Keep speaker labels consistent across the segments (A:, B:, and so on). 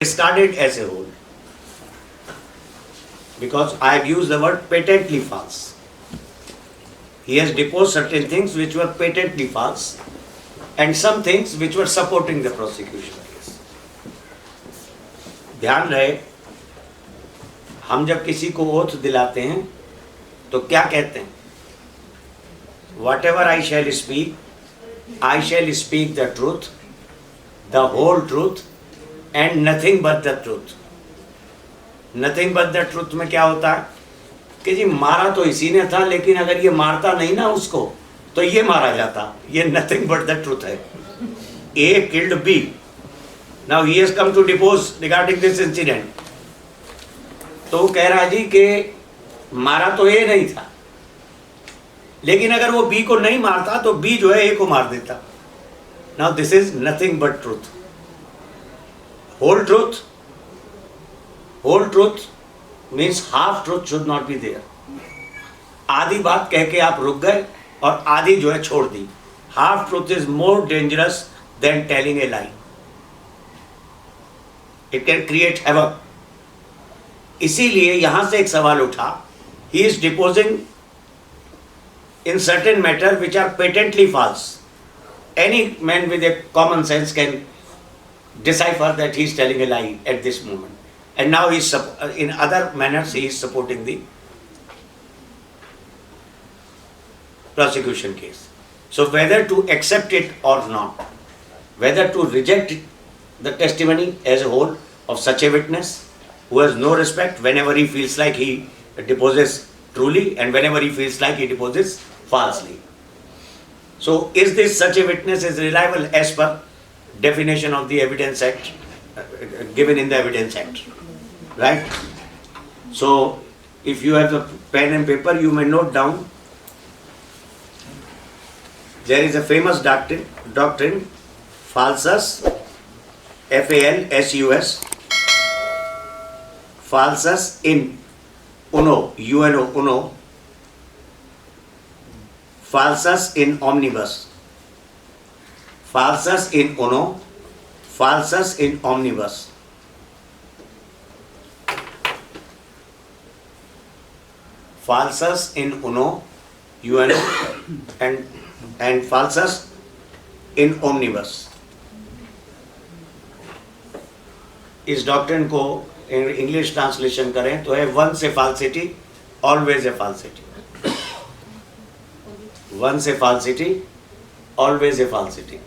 A: discarded as a whole, because I have used the word patently false. He has deposed certain things which were patently false and some things which were supporting the prosecution case. ध्यान रहे, हम जब किसी को oath दिलाते हैं तो क्या कहते हैं? Whatever I shall speak the truth, the whole truth and nothing but the truth. Nothing but the truth में क्या होता है कि जी मारा तो इसी ने था, लेकिन अगर ये मारता नहीं ना उसको तो ये मारा जाता. ये nothing but the truth है. A killed B. Now he has come to depose regarding this incident. तो वो कह रहा है जी कि मारा तो A नहीं था, लेकिन अगर वो B को नहीं मारता तो B जो है A को मार देता. Now this is nothing but truth. Whole truth means half truth should not be there. आधी बात कह के आप रुक गए और आधी जो है छोड़ दी. Half truth is more dangerous than telling a lie. It can create havoc. इसीलिए यहां से एक सवाल उठा. He is deposing in certain matter which are patently false. Any man with a common sense can decipher that he is telling a lie at this moment. And now he is in other manners he is supporting the prosecution case. So whether to accept it or not, whether to reject the testimony as a whole of such a witness who has no respect whenever he feels like he deposes truly and whenever he feels like he deposes falsely. So is this such a witness is reliable as per definition of the Evidence Act given in the Evidence Act, right? So if you have the pen and paper, you may note down. There is a famous doctrine, falsus, F-A-L-S-U-S, falsus in uno, U-N-O, uno, falsus in omnibus. Falsus in uno, falsus in omnibus. Falsus in uno, UNO, and falsus in omnibus. इस doctrine को English translation करें तो है once a falsity, always a falsity. Once a falsity, always a falsity.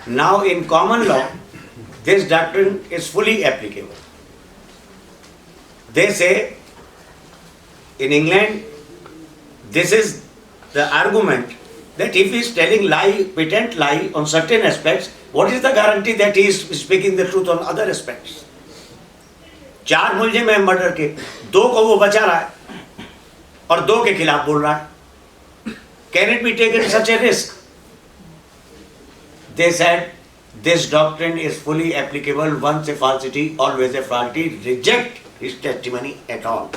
A: Now in common law, this doctrine is fully applicable. They say in England, this is the argument that if he is telling lie, patent lie on certain aspects, what is the guarantee that he is speaking the truth on other aspects? 4 मुलजिम है murder के, 2 को वो बचा रहा है और 2 के खिलाफ बोल रहा है. Can it be taken such a risk? They said this doctrine is fully applicable. Once a falsity, always a falsity. Reject his testimony at all.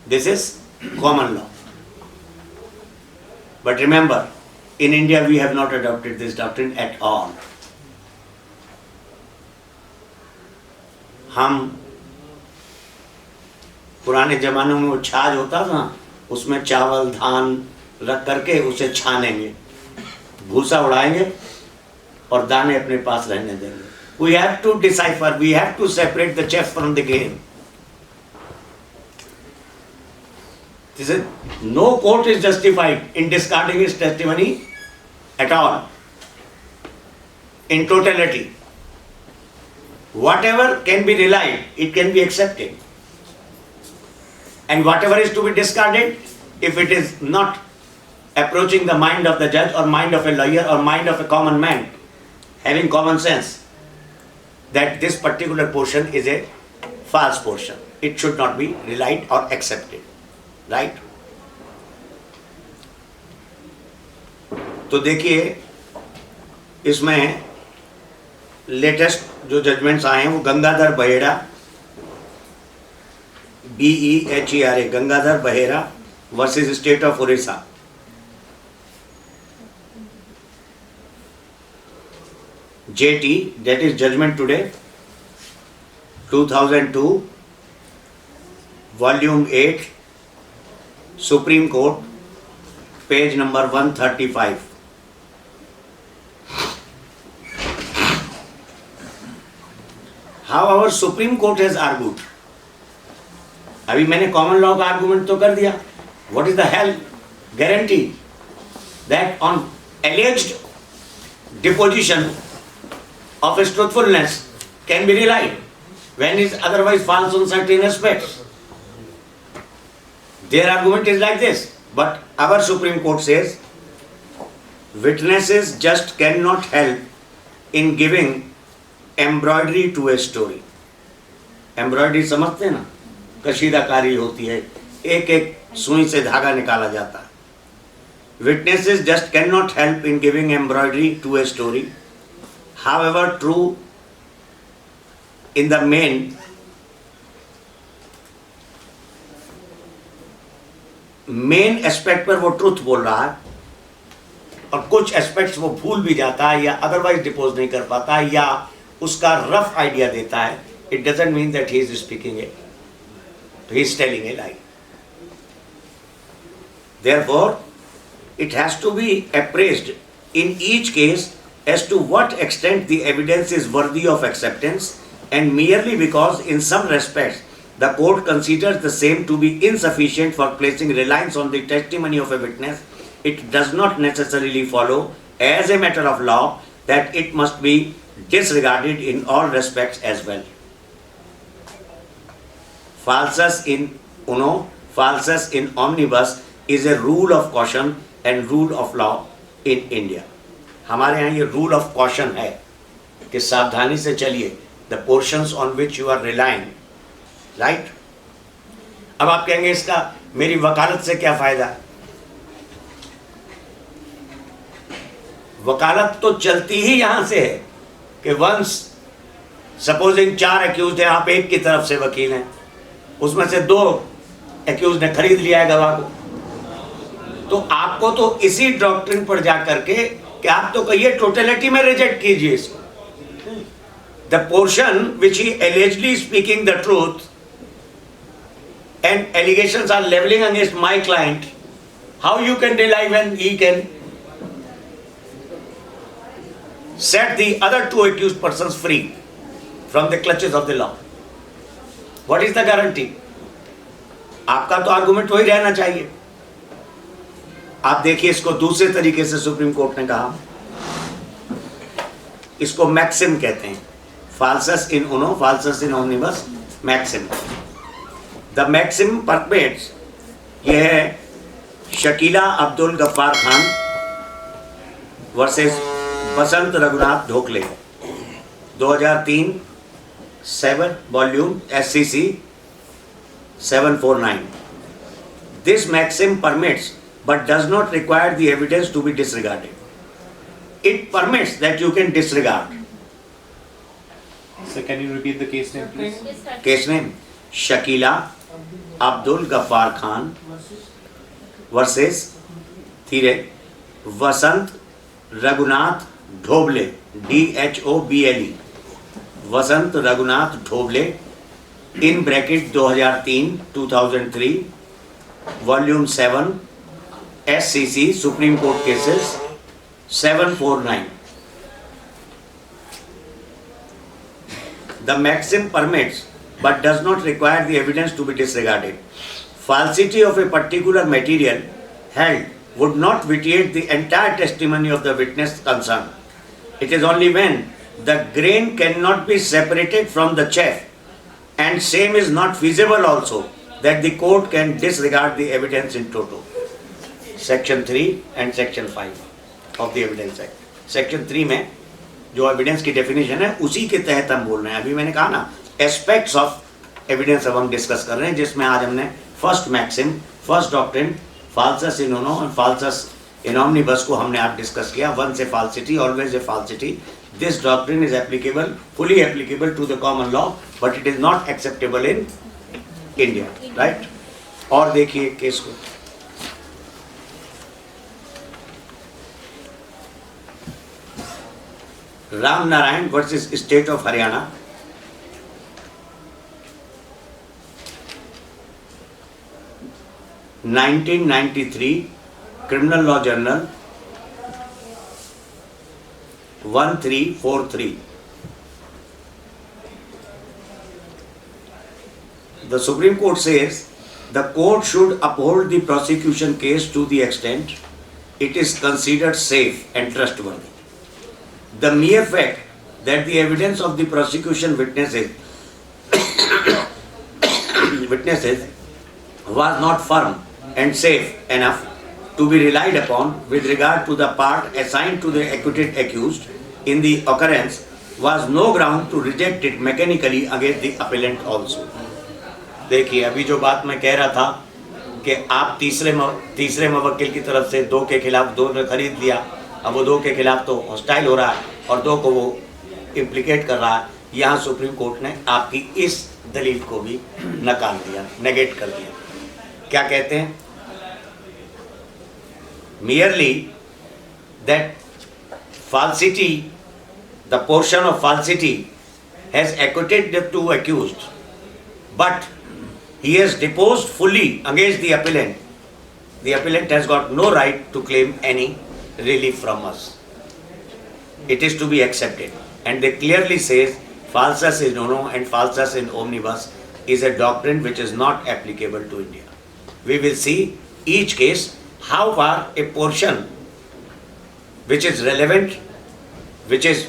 A: This is common law. But remember, in India we have not adopted this doctrine at all. हम पुराने जमाने में वो छाछ होता था, उसमें चावल धान रख करके उसे छानेंगे, भूसा उड़ाएंगे और दाने अपने पास रहने देंगे. We have to decipher, we have to separate the chaff from the grain. This is, no court is justified in discarding his testimony at all, in totality. Whatever can be relied, it can be accepted. And whatever is to be discarded, if it is not approaching the mind of the judge or mind of a lawyer or mind of a common man, having common sense, that this particular portion is a false portion, it should not be relied or accepted, right? तो देखिए इसमें latest जो judgements आए हैं वो Gangadhar Behera, BEHERA, Gangadhar Behera versus state of Orissa. JT, that is judgment today, 2002, volume 8, Supreme Court, page number 135. How our Supreme Court has argued. अभी मैंने common law का आर्गुमेंट तो कर दिया. What is the hell guarantee that on alleged deposition of his truthfulness can be relied when is otherwise false on certain aspects? Their argument is like this, but our Supreme Court says witnesses just cannot help in giving embroidery to a story. Embroidery समझते हैं ना, कशीदाकारी होती है, एक एक सुई से धागा निकाला जाता है. Witnesses just cannot help in giving embroidery to a story. However true in the main aspect पर वो ट्रूथ बोल रहा है और कुछ एस्पेक्ट्स वो भूल भी जाता है या अदरवाइज डिपोज नहीं कर पाता है या उसका रफ आइडिया देता है. It doesn't mean that he is speaking it, he is telling a lie. Therefore, it has to be appraised in each case as to what extent the evidence is worthy of acceptance, and merely because in some respects the court considers the same to be insufficient for placing reliance on the testimony of a witness, it does not necessarily follow as a matter of law that it must be disregarded in all respects as well. Falsus in uno, falsus in omnibus is a rule of caution and rule of law in India. हमारे यहाँ ये rule of caution है कि सावधानी से चलिए. The portions on which you are relying, right. अब आप कहेंगे इसका मेरी वकालत से क्या फायदा. वकालत तो चलती ही यहां से है कि वंस सपोजिंग 4 एक्यूज हैं, आप एक की तरफ से वकील हैं, उसमें से 2 एक्यूज ने खरीद लिया है गवाह को, तो आपको तो इसी डॉक्ट्रिन पर जाकर के कि आप तो कहिए टोटलिटी में रिजेक्ट कीजिए इसको. The portion which he allegedly speaking the truth and allegations are levelling against my client, how you can rely when he can set the other 2 accused persons free from the clutches of the law? What is the guarantee? आपका तो argument वही रहना चाहिए. आप देखिए इसको दूसरे तरीके से सुप्रीम कोर्ट ने कहा, इसको मैक्सिम कहते हैं. Falsus in uno, falsus in omnibus, maxim. The maxim permits, यह है Shakila Abdul Ghaffar Khan versus Basant Raghunath Dhokale, 2003, 7 volume SCC 749. This maxim permits but does not require the evidence to be disregarded. It permits that you can disregard.
B: So can you repeat the case name, please?
A: Case name Shakila Abdul Ghaffar Khan versus धीरे Vasant Raghunath Dhoble, DHOBLE, Vasant Raghunath Dhoble, in bracket 2003, 2003, volume 7 SCC Supreme Court cases 749. The maxim permits but does not require the evidence to be disregarded. Falsity of a particular material held would not vitiate the entire testimony of the witness concerned. It is only when the grain cannot be separated from the chaff and same is not feasible also that the court can disregard the evidence in toto. Section 3 and Section 5 of the Evidence Act. Section 3 में जो evidence की definition है उसी के तहत हम बोल रहे हैं. अभी मैंने कहा ना एस्पेक्ट्स ऑफ एविडेंस अब हम डिस्कस कर रहे हैं, जिसमें आज हमने first maxim, first doctrine, falsus in uno और फाल्सस इन ओमनिबस को हमने आज डिस्कस किया. Once a falsity always a falsity. This doctrine is applicable, fully applicable to the common law, but it is not acceptable in India, right. और देखिए case को, Ram Narayan versus State of Haryana, 1993, Criminal Law Journal 1343. The Supreme Court says the court should uphold the prosecution case to the extent it is considered safe and trustworthy. The mere fact that the evidence of the prosecution witnesses was not firm and safe enough to be relied upon with regard to the part assigned to the acquitted accused in the occurrence was no ground to reject it mechanically against the appellant also. देखिए, अभी जो बात मैं कह रहा था कि आप तीसरे मवक्किल की तरफ से 2 के खिलाफ 2 ने खरीद लिया, अब वो 2 के खिलाफ तो हॉस्टाइल हो रहा है और 2 को वो इम्प्लिकेट कर रहा है। यहाँ सुप्रीम कोर्ट ने आपकी इस दलील को भी नकार दिया, नेगेट कर दिया। क्या कहते हैं? merely that falsity, the portion of falsity has acquitted the 2 accused, but he has deposed fully against the appellant. The appellant has got no right to claim any relief from us. It is to be accepted. And they clearly says falsus in uno and falsus in omnibus is a doctrine which is not applicable to India. We will see each case how far a portion which is relevant, which is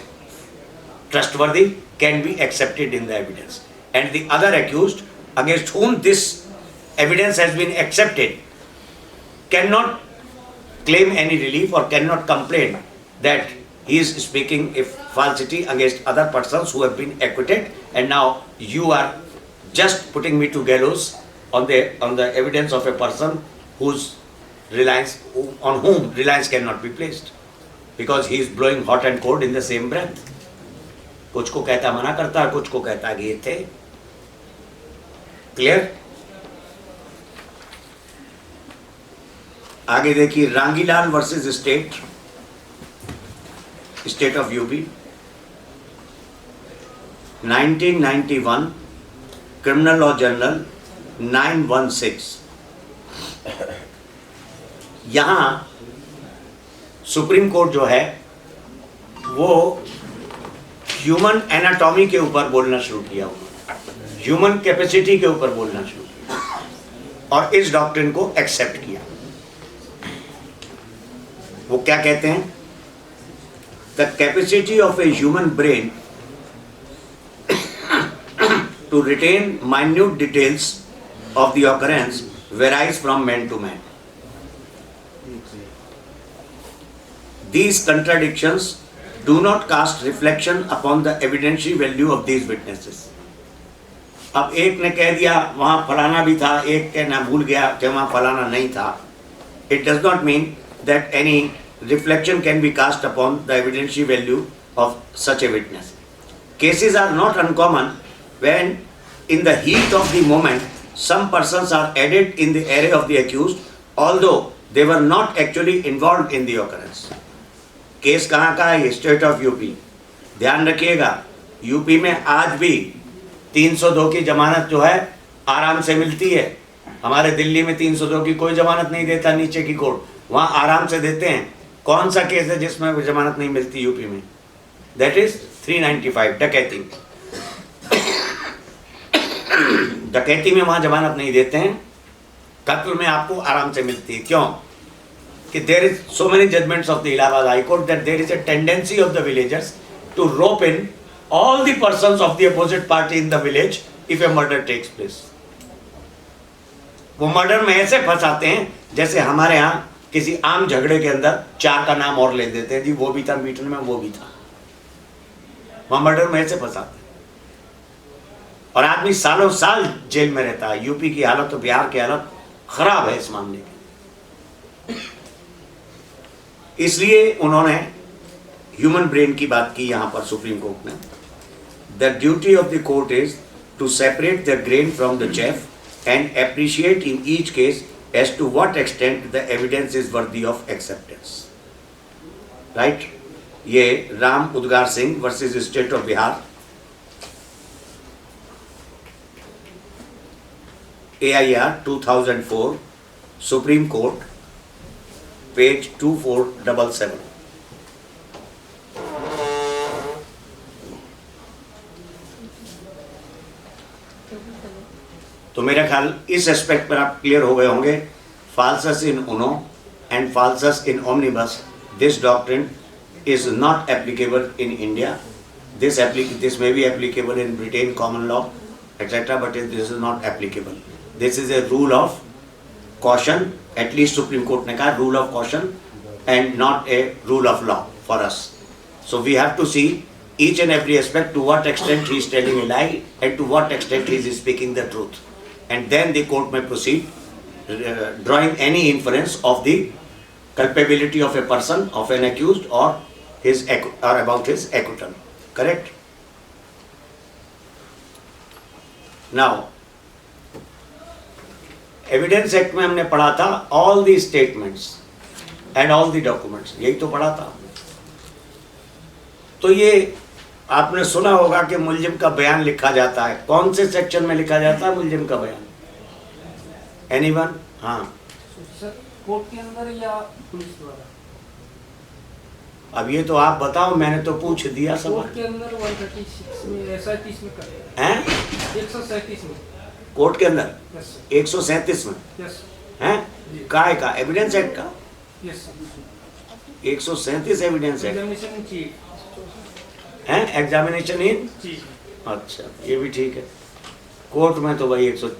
A: trustworthy, can be accepted in the evidence. And the other accused against whom this evidence has been accepted cannot claim any relief or cannot complain that he is speaking if falsity against other persons who have been acquitted, and now you are just putting me to gallows on the evidence of a person on whom reliance cannot be placed, because he is blowing hot and cold in the same breath. कुछ को कहता मना करता है, कुछ को कहता है कि ये थे। क्लियर? आगे देखिए, Rangilal versus state of UP, 1991, criminal law journal 916। यहां सुप्रीम कोर्ट जो है वो ह्यूमन एनाटॉमी के ऊपर बोलना शुरू किया, ह्यूमन कैपेसिटी के ऊपर बोलना शुरू किया और इस डॉक्ट्रिन को एक्सेप्ट किया। वो क्या कहते हैं? The capacity of a human brain to retain minute details of the occurrence varies from man to man. These contradictions do not cast reflection upon the evidentiary value of these witnesses. अब एक ने कह दिया वहां फलाना भी था, एक कहना भूल गया कि वहां फलाना नहीं था। It does not mean that any reflection can be cast upon the evidentiary value of such a witness. Cases are not uncommon when in the heat of the moment some persons are added in the array of the accused, although they were not actually involved in the occurrence. Case कहाँ का है? State of UP. ध्यान रखिएगा, UP में आज भी 302 की जमानत जो है आराम से मिलती है। हमारे दिल्ली में 302 की कोई जमानत नहीं देता नीचे की कोर्ट, वहाँ आराम से देते हैं। कौन सा केस है जिसमें जमानत नहीं मिलती यूपी में? दैट इज 395, डकैती। डकैती में वहाँ जमानत नहीं देते हैं, कत्ल में आपको आराम से मिलती है। क्यों? कि there is so many judgments of the Allahabad High Court that there is a tendency of the villagers to rope in all the persons of the opposite party in the village if a murder takes place. वो murder में ऐसे फंसाते हैं जैसे हमारे यहाँ किसी आम झगड़े के अंदर 4 का नाम और ले देते हैं, जी वो भी था मीटिंग में, वो भी था। वहाँ मर्डर में ऐसे फंसाते हैं और आदमी सालों साल जेल में रहता है। यूपी की हालत तो बिहार की हालत खराब है इस मामले की। इसलिए उन्होंने ह्यूमन ब्रेन की बात की यहां पर सुप्रीम कोर्ट ने। The duty of the court is to separate the grain from the chaff and appreciate in each case as to what extent the evidence is worthy of acceptance. Right? ये Ram Udgar Singh versus state of Bihar, AIR 2004, Supreme Court, page 2477। तो मेरा ख्याल इस aspect पर आप clear हो गए होंगे। Falsus in uno and falsus in omnibus, this doctrine is not applicable in India. This may be applicable in Britain common law, etc., but this is not applicable. This is a rule of caution, at least Supreme Court ने कहा rule of caution and not a rule of law for us. So we have to see each and every aspect, to what extent he is telling a lie and to what extent he is speaking the truth, and then the court may proceed drawing any inference of the culpability of a person, of an accused, or about his acquittal. Correct? Now, evidence act में हमने पढ़ा था all the statements and all the documents, यही तो पढ़ा था। तो ये आपने सुना होगा कि मुल्जिम का बयान लिखा जाता है। कौन से सेक्शन में लिखा जाता है मुल्जिम का बयान? एनीवन? हाँ,
C: कोर्ट के अंदर या पुलिस द्वारा?
A: अब ये तो आप बताओ, मैंने तो पूछ दिया सब।
C: कोर्ट के अंदर 136 में 37 में कर
A: हैं?
C: 137 में
A: कोर्ट के अंदर
C: यस
A: 137 में
C: यस
A: हैं? काय का? एविडेंस एक्ट का
C: यस
A: 137 एविडेंस एक्ट
C: एग्जामिनेशन चीफ
A: हैं? Examination in,
C: chief.
A: अच्छा ये भी ठीक है। कोर्ट में तो भाई 100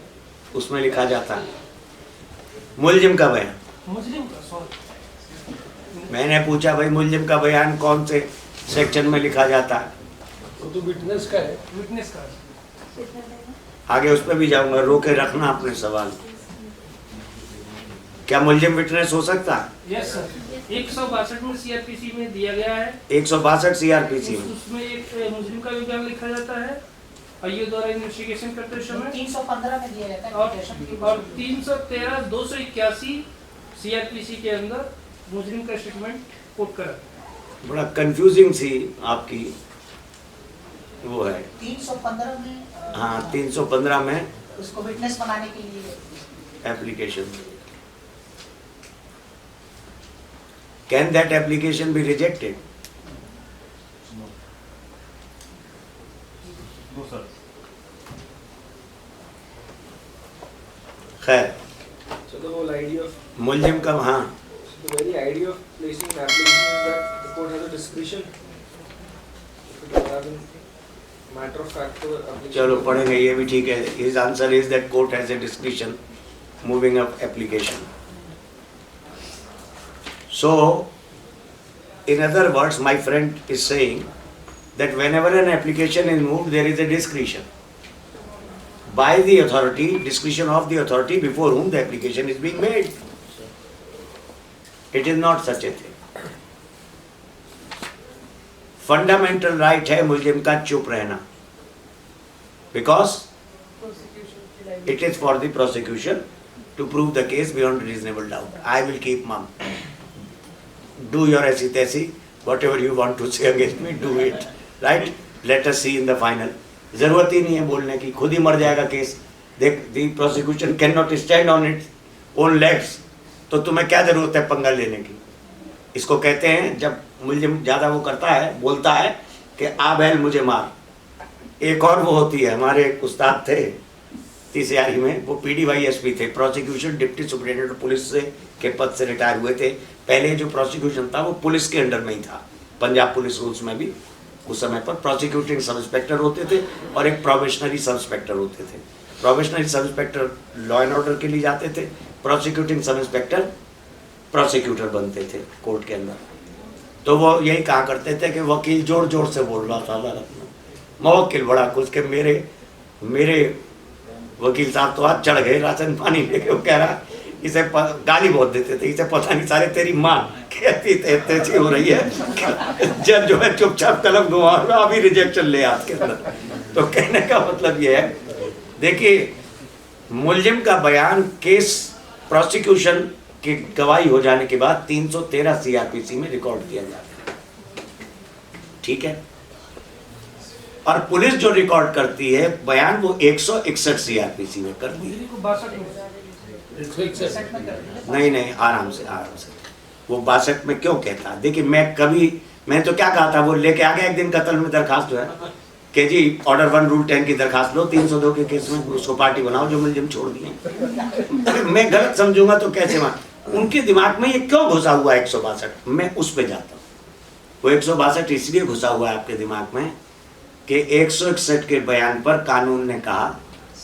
A: उसमें लिखा जाता है मुल्जिम का बयान।
C: मुस्लिम का सॉरी
A: मैंने पूछा भाई मुल्जिम का बयान कौन से सेक्शन में लिखा जाता है?
D: वो तो विटनेस का है।
C: विटनेस का
A: आगे उस पर भी जाऊंगा, रोके रखना अपने सवाल। क्या मुल्जिम विटनेस हो सकता है?
C: यस सर 162 में सीआरपीसी में दिया गया है।
A: 162 CRPC में
C: उसमें एक मुस्लिम का भी बयान लिखा जाता है आईओ द्वारा इन्वेस्टिगेशन करते समय
E: 315 में दिया जाता है
C: और 313 281 सीआरपीसी के अंदर मुस्लिम का स्टेटमेंट कोट करा।
A: बड़ा कंफ्यूजिंग सी आपकी वो है।
E: 315 में
A: हाँ 315 में
E: उसको विटनेस बनाने के लिए
A: application. Can that application be rejected?
B: No sir.
A: खैर
F: So the whole idea of
A: मुल्जिम का, हाँ
F: the very idea of placing an application is that the court has a discretion. If it was having matter of fact to application.
A: चलो पढ़ेंगे, ये भी ठीक है। His answer is that court has a discretion moving up application. So, in other words, my friend is saying that whenever an application is moved, there is a discretion by the authority, discretion of the authority before whom the application is being made. It is not such a thing. Fundamental right है मुल्जिम का चुप रहना, because it is for the prosecution to prove the case beyond reasonable doubt. I will keep mum. Do your ऐसी तैसी, whatever you want to say against me, do it. Right? Let us see in the final. जरूरत ही नहीं है बोलने की, खुद ही मर जाएगा केस। देख, the prosecution cannot stand on its own legs. तो तुम्हें क्या जरूरत है पंगा लेने की? इसको कहते हैं जब मुल्जिम ज्यादा वो करता है, बोलता है कि आ बैल मुझे मार। एक और वो होती है, हमारे एक उस्ताद थे TCRE में, वो PDY SP थे, प्रोसिक्यूशन डिप्टी सुपरिटेंडेंट पुलिस से के पद से रिटायर हुए थे। पहले जो प्रोसिक्यूशन था वो पुलिस के अंडर में ही था, पंजाब पुलिस रूल्स में भी उस समय पर प्रोसिक्यूटिंग सब इंस्पेक्टर होते थे और एक प्रोबेशनरी सब इंस्पेक्टर होते थे। Probationary sub inspector law and order के लिए जाते थे, प्रोसिक्यूटिंग सब इंस्पेक्टर प्रोसिक्यूटर बनते थे कोर्ट के अंदर। तो वो यही कहा करते थे कि वकील जोर जोर से बोल रहा था अदालत में, मवक्किल बड़ा कुछ के मेरे वकील साहब तो आज चढ़ गए राशन पानी लेके। वो कह रहा इसे गाली बहुत देते थे, इसे पता नहीं सारे तेरी माँ कहती तेजी हो रही है। जज जो है चुपचाप कलम घुमा रहा, अभी रिजेक्शन ले हाथ के अंदर। तो कहने का मतलब ये है, देखिए मुल्जिम का बयान केस प्रोसिक्यूशन की गवाही हो जाने के बाद 313 CRPC में रिकॉर्ड किया जाता है। ठीक है, और पुलिस जो रिकॉर्ड करती है बयान वो 161 सीआरपीसी में करती है।
C: 62
E: सेट में कर दिया।
A: नहीं, आराम से वो 62 में क्यों कहता है? देखिए मैं तो क्या कहा था, वो लेके आ गया एक दिन कत्ल में दरखास्त जो है कि जी ऑर्डर 1 रूल 10 की दरखास्त लो 302 के केस में, उसको पार्टी बनाओ जो मुलजिम छोड़ दिए। मैं गलत समझूंगा तो कैसे उनके दिमाग में ये क्यों घुसा हुआ है 162? मैं उस पे जाता हूँ। वो 162 इसलिए घुसा हुआ है आपके दिमाग में कि 161 के बयान पर कानून ने कहा,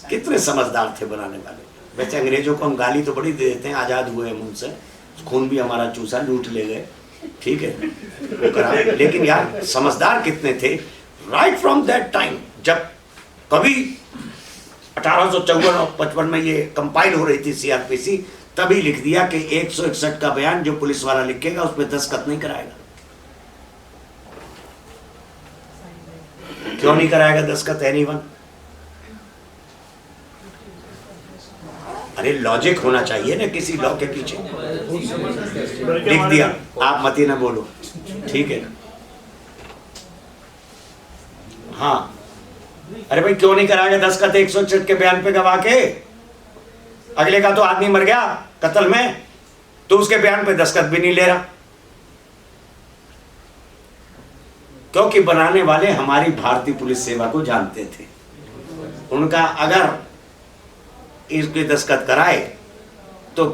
A: कितने समझदार थे बनाने वाले। वैसे अंग्रेजों को हम गाली तो बड़ी दे देते हैं, आज़ाद हुए हम उनसे, खून भी हमारा चूसा, लूट ले गए, ठीक है वो करा, लेकिन यार समझदार कितने थे। राइट फ्रॉम दैट टाइम जब कभी 1854 और 55 में ये कंपाइल हो रही थी सीआरपीसी, तभी लिख दिया कि 161 का बयान जो पुलिस वाला लिखेगा उस पर दस्तखत नहीं कराएगा। क्यों नहीं कराएगा दस्तखत एनीवन? अरे लॉजिक होना चाहिए ना किसी लॉ के पीछे। लिख दिया, आप मत ही ना बोलो, ठीक है। हाँ, अरे भाई क्यों नहीं कराएगा दस्तखत 161 के बयान पे गवाह के? अगले का तो आदमी मर गया कत्ल में, तो उसके बयान पे दस्तखत भी नहीं ले रहा, क्योंकि बनाने वाले हमारी भारतीय पुलिस सेवा को जानते थे। उनका अगर इसके दस्तखत कराए तो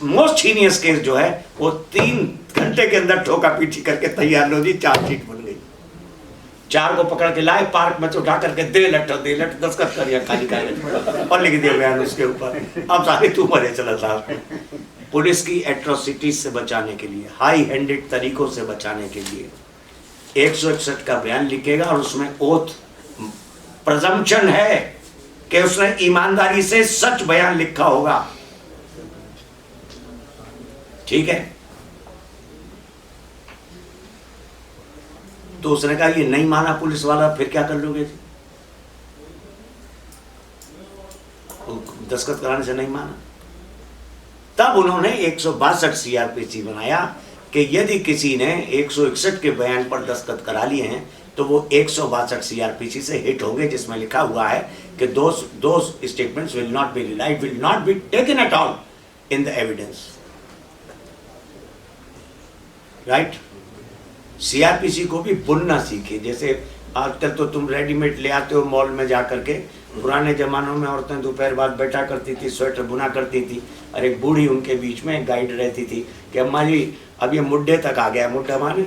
A: मोस्ट हीनियस केस जो है वो 3 घंटे के अंदर ठोका पीटी करके तैयार लो जी, चार्जशीट बन गई। 4 को पकड़ के लाए, पार्क में उठा करके दे लट दस्तखत कर दिया खाली कागज और लिख दिया बयान उसके ऊपर। अब सारे तू मरे चला साहब। पुलिस की एट्रोसिटीज से बचाने के लिए, हाई हैंडेड तरीकों से बचाने के लिए 161 का बयान लिखेगा और उसमें ओथ प्रजम्पशन है कि उसने ईमानदारी से सच बयान लिखा होगा, ठीक है। तो उसने कहा ये नहीं माना पुलिस वाला, फिर क्या कर लोगे जी? दस्तखत कराने से नहीं माना, तब उन्होंने 162 सीआरपीसी बनाया कि यदि किसी ने 161 के बयान पर दस्तखत करा लिए हैं तो वो 162 सीआरपीसी से हिट होंगे, जिसमें लिखा हुआ है कि those statements will not be relied, will not be taken at all in the evidence, right? CrPC को भी बुनना सीखे। जैसे आजकल तो तुम रेडीमेड ले आते हो मॉल में जा करके, पुराने जमानों में औरतें दोपहर बाद बैठा करती थी, स्वेटर बुना करती थी, और एक बूढ़ी उनके बीच में गाइड रहती थी कि अम्मा जी अब ये मुड्ढे तक आ गया, मुड्ढा माने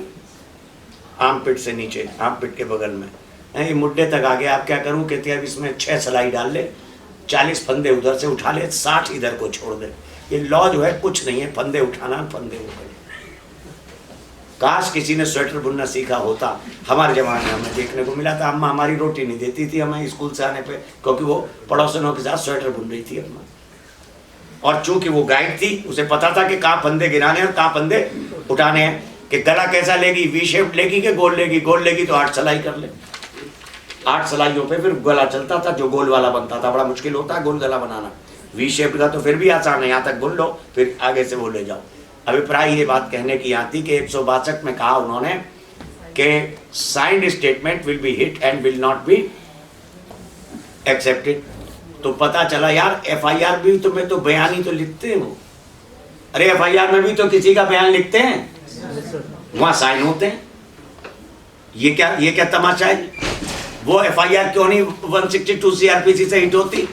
A: आर्मपिट से नीचे, आर्मपिट के बगल में, ये मुड्ढे तक आ गया, आप क्या करूं? कहते हैं अब इसमें 6 सिलाई डाल ले, 40 फंदे उधर से उठा ले, 60 इधर को छोड़ दे। ये लॉ जो है कुछ नहीं है, फंदे उठाना, फंदे ऊपर। काश किसी ने स्वेटर बुनना सीखा होता। हमारे जमाने में हमें देखने को मिला था, अम्मा हमारी रोटी नहीं देती थी हमें स्कूल से आने पे, क्योंकि वो पड़ोसियों के साथ स्वेटर बुन रही थी अम्मा। और चूंकि वो गाइड थी, उसे पता था कि कहाँ फंदे गिराने और कहाँ फंदे उठाने हैं, कि गला कैसा लेगी, वी शेप लेगी कि गोल लेगी। गोल लेगी तो 8 सिलाई कर ले, 8 सिलाइयों पे फिर गला चलता था, जो गोल वाला बनता था। बड़ा मुश्किल होता है गोल गला बनाना, वी शेप का तो फिर भी आसान है, यहाँ तक बुन लो फिर आगे से वो ले जाओ। अभिप्राय ये बात कहने की आती कि 162 में कहा उन्होंने कि signed statement will be hit and will not be accepted. तो पता चला यार एफआईआर भी तुम्हें तो बयान ही तो लिखते हो। अरे एफआईआर में भी तो किसी का बयान लिखते हैं, वहां साइन होते हैं। ये क्या तमाशा है? वो एफआईआर क्यों नहीं 162 सीआरपीसी से हिट होती?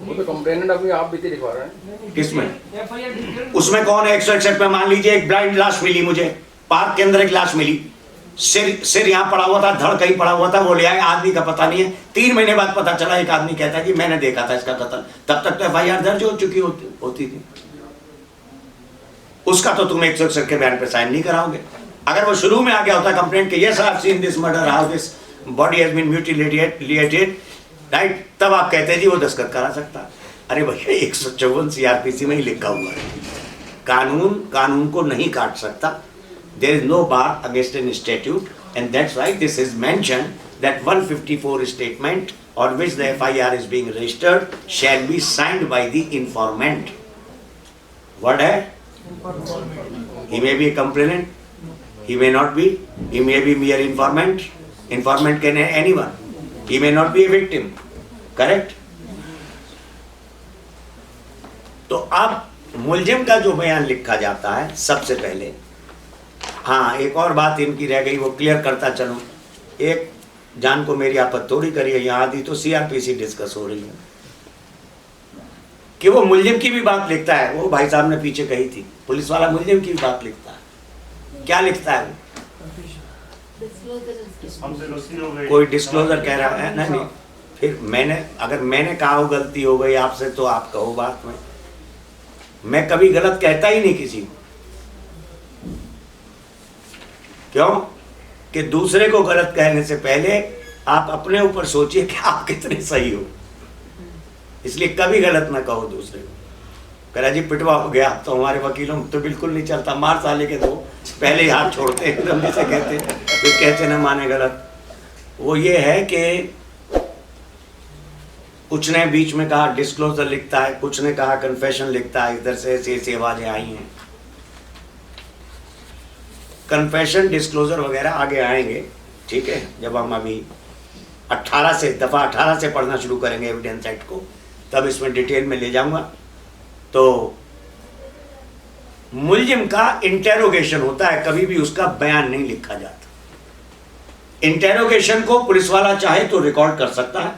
F: वो तो कंप्लेनेंट अभी आप भी लिखवा रहे हैं।
A: किसमें? उसमें कौन है? 161 में मान लीजिए एक ब्लाइंड लाश मिली मुझे, पार्क के अंदर एक लाश मिली, सिर यहाँ पड़ा हुआ था, धड़ कहीं पड़ा हुआ था, वो ले आए, आदमी का पता नहीं है। 3 महीने बाद पता चला, एक आदमी कहता है कि मैंने देखा था इसका कत्ल। तब तक तो एफआईआर दर्ज हो चुकी होती थी। उसका तो तुम 161 के बयान पे साइन नहीं कराओगे। अगर वो शुरू में आ गया होता कंप्लेंट कि yes I have seen this murder, how this body has been mutilated, right, तब आप कहते हैं जी वो दस्तखत करा सकता। अरे भैया 154 सीआरपीसी में ही लिखा हुआ है, कानून को नहीं काट सकता। There is no bar against an statute, and that's why this is mentioned that 154 statement on which the FIR is being registered shall be signed by the informant. What है? He may be a complainant, He may not be. He may be mere informant. Informant can be anyone. He may not be a victim. Correct? तो अब मुलजिम का जो बयान लिखा जाता है सबसे पहले, हाँ एक और बात इनकी रह गई, वो क्लियर करता चलूं। एक जान को मेरी आपत्ति थोड़ी करी है, यहाँ आदि तो सीआरपीसी डिस्कस हो रही है कि वो मुलजिम की भी बात लिखता है। वो भाई साहब ने पीछे कही थी, पुलिस वाला मुलजिम की भी बात लिखता है। क्या लिखता है वो?
B: हमसे गलती हो गई,
A: कोई डिस्क्लोजर कह रहा है। नहीं, फिर अगर मैंने कहा हो गलती हो गई आपसे तो आप कहो बात में। मैं कभी गलत कहता ही नहीं किसी को। क्यों? कि दूसरे को गलत कहने से पहले आप अपने ऊपर सोचिए कि आप कितने सही हो। इसलिए कभी गलत ना कहो दूसरे को। करा जी पिटवा हो गया तो हमारे वकीलों तो बिल्कुल नहीं चलता, मार साले के दो पहले ही हाथ छोड़ते हैं, एकदम जिसे कहते फिर कहते न माने गलत। वो ये है कि कुछ ने बीच में कहा डिस्क्लोजर लिखता है, कुछ ने कहा कन्फेशन लिखता है, इधर से ऐसी आवाजें आई हैं। कन्फेशन डिस्क्लोजर वगैरह आगे आएंगे, ठीक है, जब हम अभी 18 से पढ़ना शुरू करेंगे एविडेंस एक्ट को, तब इसमें डिटेल में ले जाऊंगा। तो मुलजिम का इंटेरोगेशन होता है, कभी भी उसका बयान नहीं लिखा जाता। इंटेरोगेशन को पुलिस वाला चाहे तो रिकॉर्ड कर सकता है,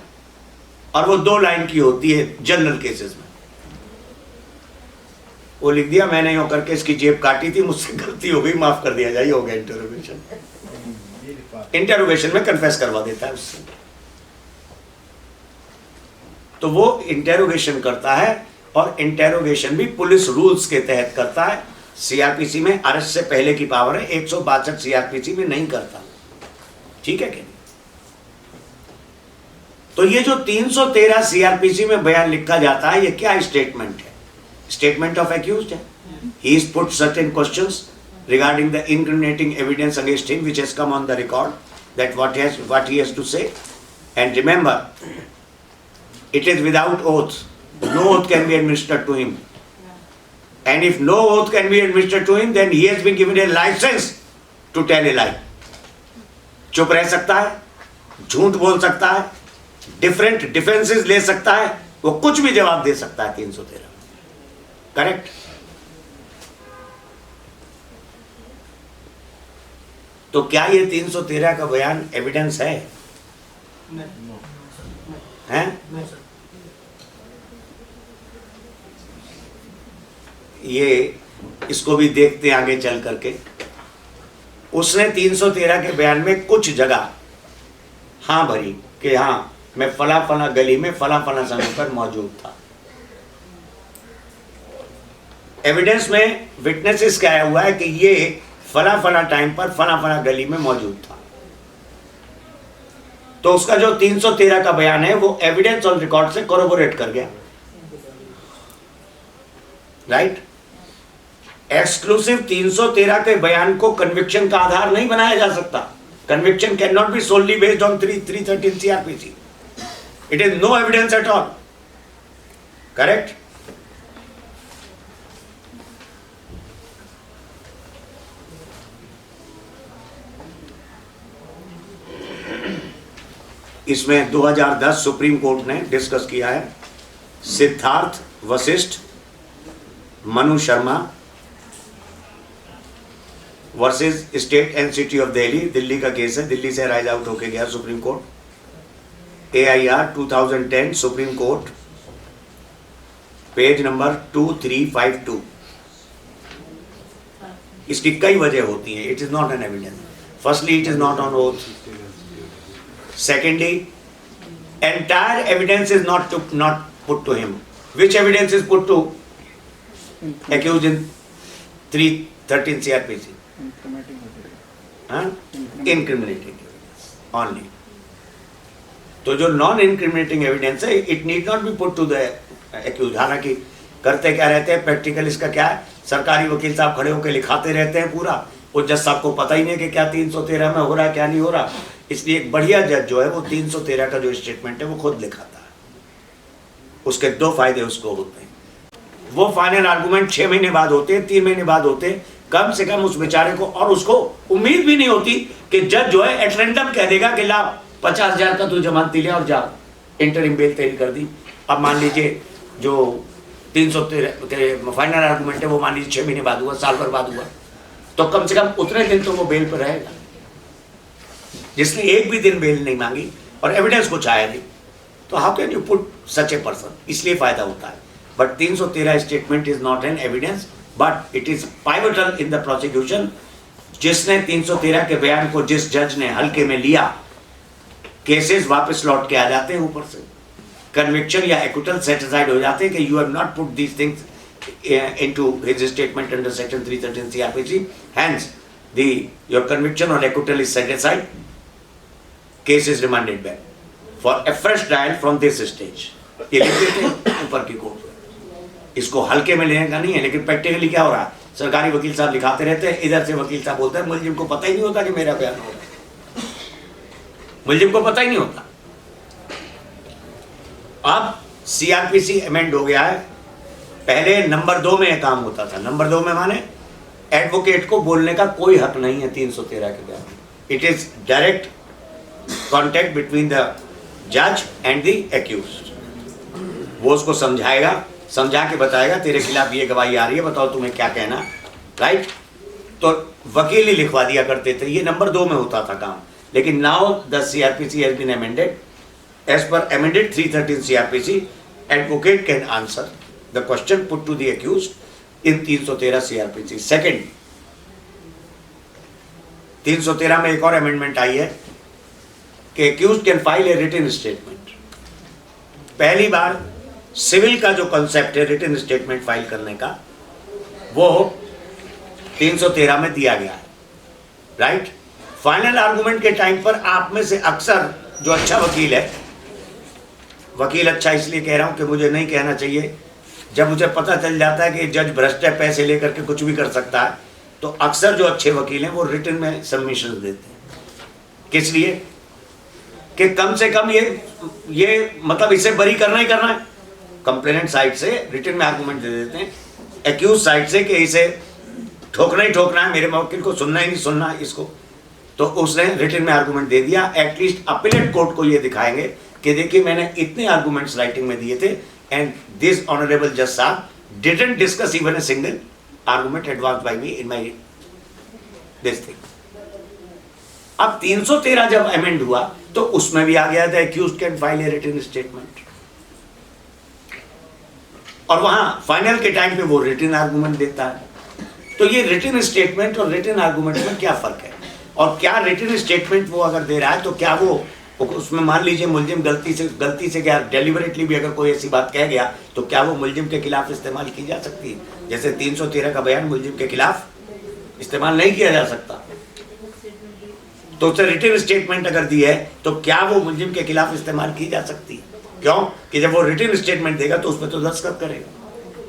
A: और वो 2 लाइन की होती है जनरल केसेस में। वो लिख दिया मैंने यूं करके इसकी जेब काटी थी, मुझसे गलती हो गई, माफ कर दिया जाए, हो गया इंटेरोगेशन। इंटेरोगेशन में कन्फेस करवा देता है उससे। तो वो इंटेरोगेशन करता है, और इंटेरोगेशन भी पुलिस रूल्स के तहत करता है। सीआरपीसी में अरेस्ट से पहले की पावर है, 162 सीआरपीसी में नहीं करता। ठीक है कि नहीं? तो ये जो 313 सीआरपीसी में बयान लिखा जाता है, ये क्या स्टेटमेंट है? स्टेटमेंट ऑफ एक्यूज्ड है। He is put certain questions regarding the incriminating evidence against him which has come on the record, that what he has to say. And remember, it is without oath. No oath can be administered to him. And if no oath can be administered to him, then he has been given a license to tell a lie. चुप रह सकता है, झूठ बोल सकता है, different defences ले सकता है, वो कुछ भी जवाब दे सकता है 313। करेक्ट? तो क्या ये 313 का बयान एविडेंस है? हैं? ये इसको भी देखते हैं आगे चल करके। उसने 313 के बयान में कुछ जगह हाँ भरी कि हाँ मैं फला फला गली में फला फला समय पर मौजूद था। एविडेंस में विटनेसेस का आया हुआ है कि ये फला फला टाइम पर फला फला गली में मौजूद था। तो उसका जो 313 का बयान है वो एविडेंस ऑन रिकॉर्ड से कोरोबोरेट कर गया। राइट? एक्सक्लूसिव 313 के बयान को कन्विक्शन का आधार नहीं बनाया जा सकता। Conviction can not be solely based on 313 CrPC. It is no evidence at all. Correct? इसमें 2010 सुप्रीम कोर्ट ने डिस्कस किया है Siddharth Vashisht Manu Sharma versus state and city of Delhi. Delhi का केस है, दिल्ली से राइज आउट होके गया Supreme Court. AIR 2010 Supreme Court, page number 2352। इसकी कई वजह होती हैं। It is not an evidence. Firstly it is not on oath. Secondly, entire evidence is not put to him. Which evidence is put to accused in 313 CRPC? Incriminating evidence only. तो जो non incriminating evidence है, it need not be put to the accused. हालांकि करते क्या रहते हैं, practical इसका क्या है, सरकारी वकील साहब खड़े होकर लिखाते रहते हैं पूरा। वो जज साहब को पता ही नहीं कि क्या 313 में हो रहा है क्या नहीं हो रहा। इसलिए एक बढ़िया जज जो है वो 313 का जो स्टेटमेंट है वो खुद लिखाता है। उसके 2 फायदे उसको होते हैं। वो फाइनल आर्गूमेंट 6 महीने बाद होते हैं, 3 महीने बाद होते हैं, कम से कम उस बेचारे को, और उसको उम्मीद भी नहीं होती कि जज जो है एट रैंडम कह देगा कि ला 50,000 का तू जमानती लिया और जा, इंटरिम बेल तेरी कर दी। अब मान लीजिए जो 313 के फाइनल आर्गूमेंट है वो मान लीजिए 6 महीने बाद हुआ, साल भर बाद हुआ, तो कम से कम उतने दिन तो वो बेल पर रहेगा। जिसने एक भी दिन बेल नहीं मांगी और एविडेंस कुछ आया नहीं, तो how can you put such a person, इसलिए फायदा होता है। But 313 statement is not an evidence but it is pivotal in the prosecution. जिसने 313 के बयान को जिस जज ने हल्के में लिया, केसेस वापस लौट के आ जाते हैं ऊपर से, कन्विक्शन या एक्विटल सेट असाइड हो जाते हैं कि you have not put these things into his statement under section 313 CRPC, hence your conviction or acquittal is set aside, case is remanded back for a fresh trial from this stage। ये लिख देते हैं ऊपर की court में, इसको हल्के में लेने का नहीं है। लेकिन प्रैक्टिकली क्या हो रहा है, सरकारी वकील साहब लिखाते रहते हैं, इधर से वकील साहब बोलते हैं मुलजिम को पता ही नहीं होता कि मेरा बयान हो रहा है, मुलजिम को पता ही नहीं होता। अब CRPC अमेंड हो गया है, पहले नंबर 2 में काम होता था। नंबर 2 में माने एडवोकेट को बोलने का कोई हक नहीं है 313 के बयान में। It is direct contact between the जज एंड द एक्यूज्ड। वो उसको समझाएगा, समझा के बताएगा तेरे खिलाफ ये गवाही आ रही है, बताओ तुम्हें क्या कहना, राइट। तो वकील ही लिखवा दिया करते थे, ये नंबर 2 में होता था काम। लेकिन now the CRPC has been amended, as per amended 313 CRPC, advocate can answer the question put to the accused in 313 CRPC। Second, 313 में एक और अमेंडमेंट आई है कि accused can file a written statement। पहली बार सिविल का जो कंसेप्ट है written statement file करने का, वो 313 में दिया गया है, राइट। फाइनल आर्गुमेंट के टाइम पर आप में से अक्सर जो अच्छा वकील है, वकील अच्छा इसलिए कह रहा हूं कि मुझे नहीं कहना चाहिए, जब मुझे पता चल जाता है कि जज भ्रष्ट है, पैसे लेकर के कुछ भी कर सकता है, तो अक्सर जो अच्छे वकील हैं वो रिटन में सबमिशन देते हैं। किस लिए? कि कम से कम ये मतलब इसे बरी करना ही करना है। कंप्लेनेंट साइड से रिटन में आर्गुमेंट दे देते हैं, एक्यूज साइड से कि इसे ठोकना ही ठोकना है, मेरे वकील को सुनना ही नहीं सुनना है इसको, तो उसने रिटन में आर्गुमेंट दे दिया। एटलीस्ट अपीलेट कोर्ट को ये दिखाएंगे कि देखिए मैंने इतने आर्गुमेंट्स राइटिंग में दिए थे and this honorable judge साहब didn't discuss even a single argument advanced by me in my this thing। अब 313 जब अमेंड हुआ तो उसमें भी आ गया था accused can file a written statement, और वहां फाइनल के टाइम पे वो रिटन आर्गुमेंट देता है। तो ये रिटन स्टेटमेंट और रिटन आर्गुमेंट में क्या फर्क है, और क्या रिटन स्टेटमेंट वो अगर दे रहा है तो क्या वो उसमें मान लीजिए मुलजिम गलती से क्या डेलिबरेटली भी अगर कोई ऐसी बात कह गया तो क्या वो मुलजिम के खिलाफ इस्तेमाल की जा सकती है? जैसे 313 का बयान मुलजिम के खिलाफ इस्तेमाल नहीं किया जा सकता, तो उससे रिटन स्टेटमेंट अगर दी है तो क्या वो मुलजिम के खिलाफ इस्तेमाल की जा सकती है? क्यों कि जब वो रिटन स्टेटमेंट देगा तो उस पर तो दस्तखत करेगा,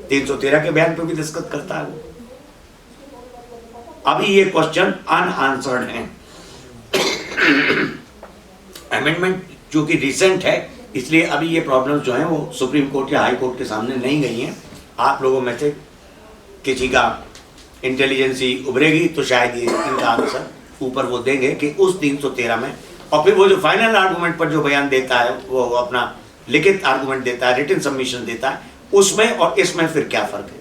A: 313 के बयान पे भी दस्तखत करता है वो। अभी ये क्वेश्चन अनआंसर्ड है। अमेंडमेंट चूंकि रिसेंट है इसलिए अभी ये प्रॉब्लम्स जो हैं वो सुप्रीम कोर्ट या हाई कोर्ट के सामने नहीं गई हैं। आप लोगों में से किसी का इंटेलिजेंसी उभरेगी तो शायद ये इनका आंसर ऊपर वो देंगे कि उस 313 में, और फिर वो जो फाइनल आर्गुमेंट पर जो बयान देता है वो अपना लिखित आर्गुमेंट देता है, रिटन सबमिशन देता है, उसमें और इसमें फिर क्या फर्क है।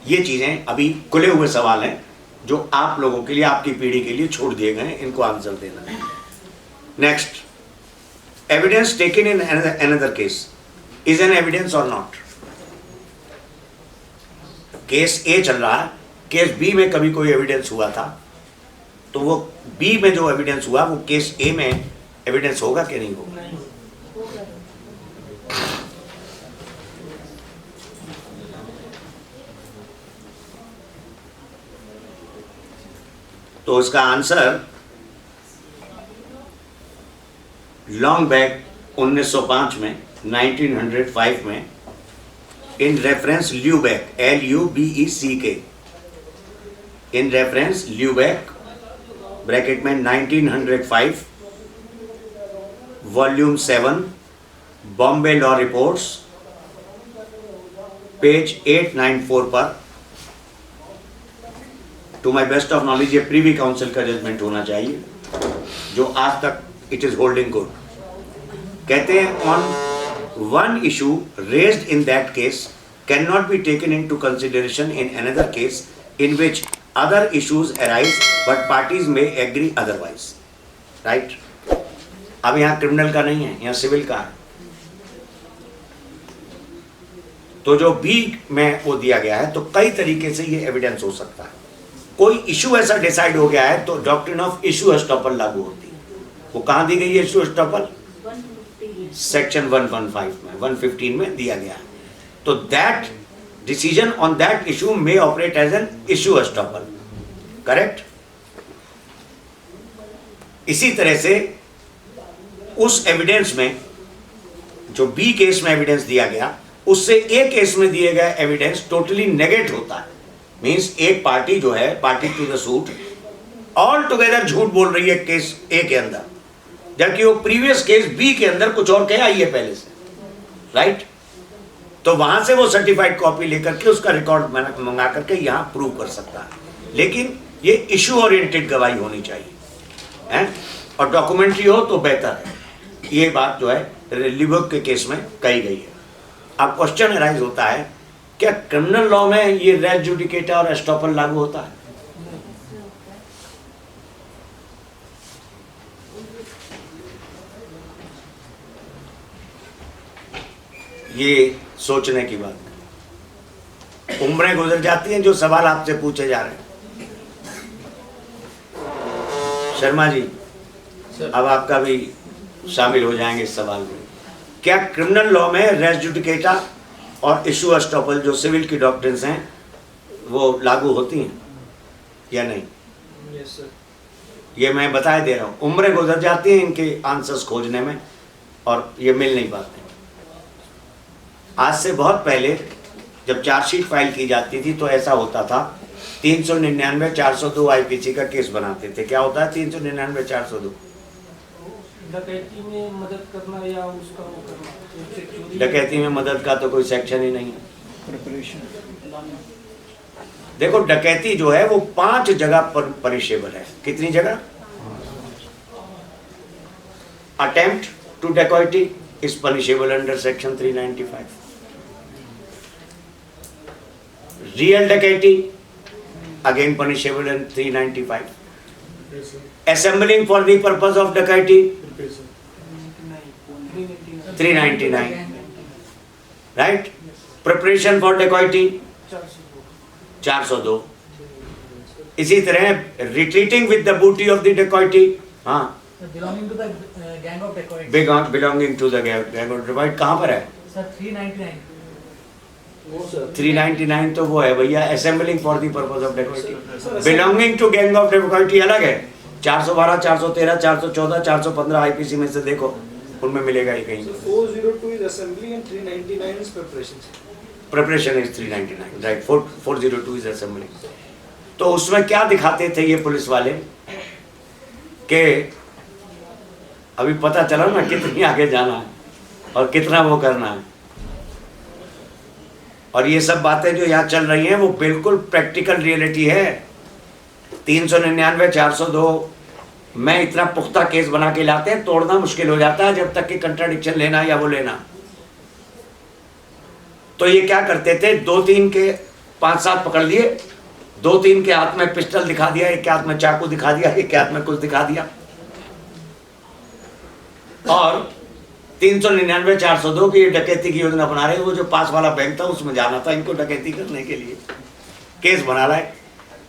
A: ये चीजें अभी खुले हुए सवाल हैं जो आप लोगों के लिए, आपकी पीढ़ी के लिए छोड़ दिए गए, इनको आंसर देना है। Next, evidence taken in another case is an evidence or not. Case ए चल रहा है, केस बी में कभी कोई एविडेंस हुआ था, तो वो बी में जो एविडेंस हुआ वो केस ए में एविडेंस होगा कि नहीं होगा? तो इसका आंसर लॉन्ग बैक 1905 में 1905 में in reference Lubeck LUBECK, in reference Lubeck bracket में 1905 volume 7 Bombay Law Reports, page 894 पर to my best of knowledge ये प्रीवी काउंसिल का जजमेंट होना चाहिए, जो आज तक इट इज होल्डिंग गुड। कहते हैं on one issue raised in that case can not be taken into consideration in another case in which other issues arise but parties में agree otherwise. Right, अब यहाँ criminal का नहीं है, यहाँ civil का है। तो जो बी में वो दिया गया है, तो कई तरीके से ये एविडेंस हो सकता है। कोई इशू ऐसा डिसाइड हो गया है तो डॉक्ट्रिन ऑफ इशू एस्टॉपल लागू होती है। वो कहाँ दी गई है इशू एस्टॉपल? सेक्शन 115 में, 115 में दिया गया है। तो that decision on that issue may operate as an issue estoppel, correct. इसी तरह से उस एविडेंस में, जो बी केस में एविडेंस दिया गया, उससे ए केस में दिए गए एविडेंस टोटली नेगेट होता है। मींस एक पार्टी जो है, party to the suit, altogether झूठ बोल रही है केस ए के अंदर, जबकि वो प्रीवियस केस बी के अंदर कुछ और कह आई है पहले से। राइट, तो वहां से वो सर्टिफाइड कॉपी लेकर के उसका रिकॉर्ड मंगा करके यहां प्रूव कर सकता है। लेकिन ये इशू ओरिएंटेड गवाही होनी चाहिए है, और डॉक्यूमेंट्री हो तो बेहतर है। ये बात जो है लिबर्ग के केस में कही गई है। अब क्वेश्चन अराइज होता है, क्या क्रिमिनल लॉ में ये रेस जुडिकेटा और एस्टॉपल लागू होता है? ये सोचने की बात है। उम्रें गुजर जाती हैं, जो सवाल आपसे पूछे जा रहे हैं। शर्मा जी, अब आपका भी शामिल हो जाएंगे इस सवाल में। क्या क्रिमिनल लॉ में रेस जुडिकेटा और इशू एस्टॉपल, जो सिविल की डॉक्ट्रिन्स हैं, वो लागू होती हैं या नहीं?
F: Yes sir.
A: ये मैं बता दे रहा हूँ। उम्रें गुजर जाती हैं इनके आंसर्स खोजने में, और ये मिल नहीं पाते। आज से बहुत पहले जब चार्जशीट फाइल की जाती थी तो ऐसा होता था, 399 402 आईपीसी का केस बनाते थे। क्या होता है 399 402?
C: डकैती में मदद करना या उसका वो करना।
A: डकैती में मदद का तो कोई सेक्शन ही नहीं है। देखो, डकैती जो है वो 5 जगह पर पनिशेबल है। कितनी जगह? Attempt to dacoity is punishable under section 395। Real डकैती again punishable in 395। assembling for the purpose of डकैती 399, right? Preparation for डकैती 402। इसी तरह retreating with the booty of the डकैती, हाँ,
G: belonging to the gang of dacoits.
A: belonging to the gang of dacoit कहाँ पर है?
G: Sir, 399.
F: वो सर
A: 399 तो वो है भैया, assembling for the purpose of डकैती। belonging to gang of डकैती अलग है। 412, 413, 414, 415 आईपीसी में से देखो, उनमें मिलेगा ही कहीं।
F: 402 is assembly and 399 is preparation.
A: Preparation is 399, right. 402 is assembly. तो उसमें क्या दिखाते थे ये पुलिस वाले कि अभी पता चला ना कितनी आगे जाना है और कितना वो करना है। और ये सब बातें जो यहाँ चल रही हैं वो बिल्कुल प्रैक्टिकल रियलिटी है। 399 402 में इतना पुख्ता केस बना के लाते हैं, तोड़ना मुश्किल हो जाता है जब तक कि कंट्राडिक्शन लेना या वो लेना। तो ये क्या करते थे, 2-3 के 5-7 पकड़ लिए, 2-3 के हाथ में पिस्टल दिखा दिया, एक के हाथ में चाकू दिखा दिया, एक के हाथ में कुछ दिखा दिया, और 399 402 की डकैती की योजना बना रहे। वो जो पास वाला बैंक था उसमें जाना था इनको डकैती करने के लिए, केस बना रहा है।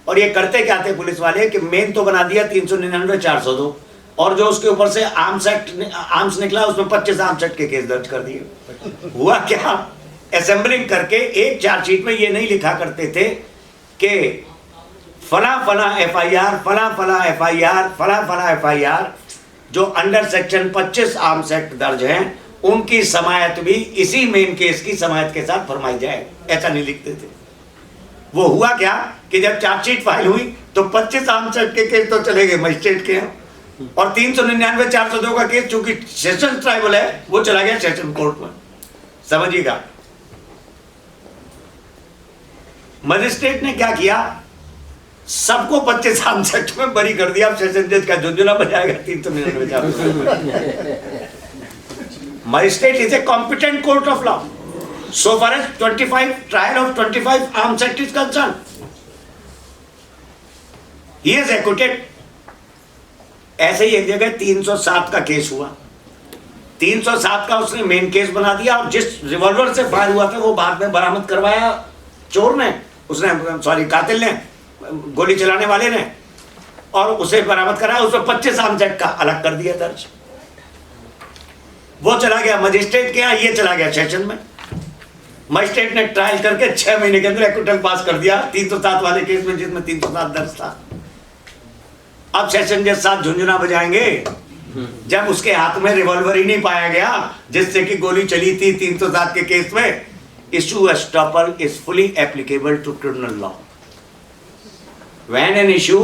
A: और ये करते क्या थे पुलिस वाले कि मेन तो बना दिया 399 402, और जो उसके ऊपर से आर्म्स निकला उसमें 25 आर्म्स एक्ट के केस दर्ज कर दिए। हुआ क्या, असेंबलिंग करके एक चार्जशीट में ये नहीं लिखा करते थे कि फला फला एफआईआर, फला फला एफआईआर, फला फला एफआईआर जो अंडर सेक्शन 25 आर्म्स एक्ट दर्ज हैं उनकी समायत भी इसी मेन केस की समायत के साथ फरमाई जाए, ऐसा नहीं लिखते थे। वो हुआ क्या कि जब चार्जशीट फाइल हुई तो 25 आर्म्स एक्ट के केस तो चले गए मजिस्ट्रेट के यहाँ, और 399 402 का केस चूंकि सेशन ट्राइबल है वो चला गया सेशन कोर्ट में। समझिएगा, मजिस्ट्रेट ने क्या किया, सबको 25 आर्म्स एक्ट में बरी कर दिया। अब सेशन जज का झुंझुना बजाएगा 399। Magistrate is a competent court of law so far as 25 trial of 25 arms act is concerned. He is acquitted. ऐसे ही एक जगह 307 का केस हुआ, 307 का उसने मेन केस बना दिया और जिस रिवॉल्वर से फायर हुआ था वो बाद में बरामद करवाया चोर ने, उसने सॉरी कातिल ने, गोली चलाने वाले ने, और उसे बरामद कराया। उसमें 25 आर्म्स एक्ट का अलग कर दिया दर्ज। वो चला गया मजिस्ट्रेट के यहाँ, ये चला गया सेशन में। मजिस्ट्रेट ने ट्रायल करके 6 महीने के अंदर एक्विटल पास कर दिया 307 वाले केस में जिसमें 307 दर्ज था। अब सेशन जज साहब झुंझुना बजाएंगे जब उसके हाथ में रिवॉल्वर ही नहीं पाया गया जिससे कि गोली चली थी 307 के केस में। Issue estoppel is fully applicable to criminal law. When an issue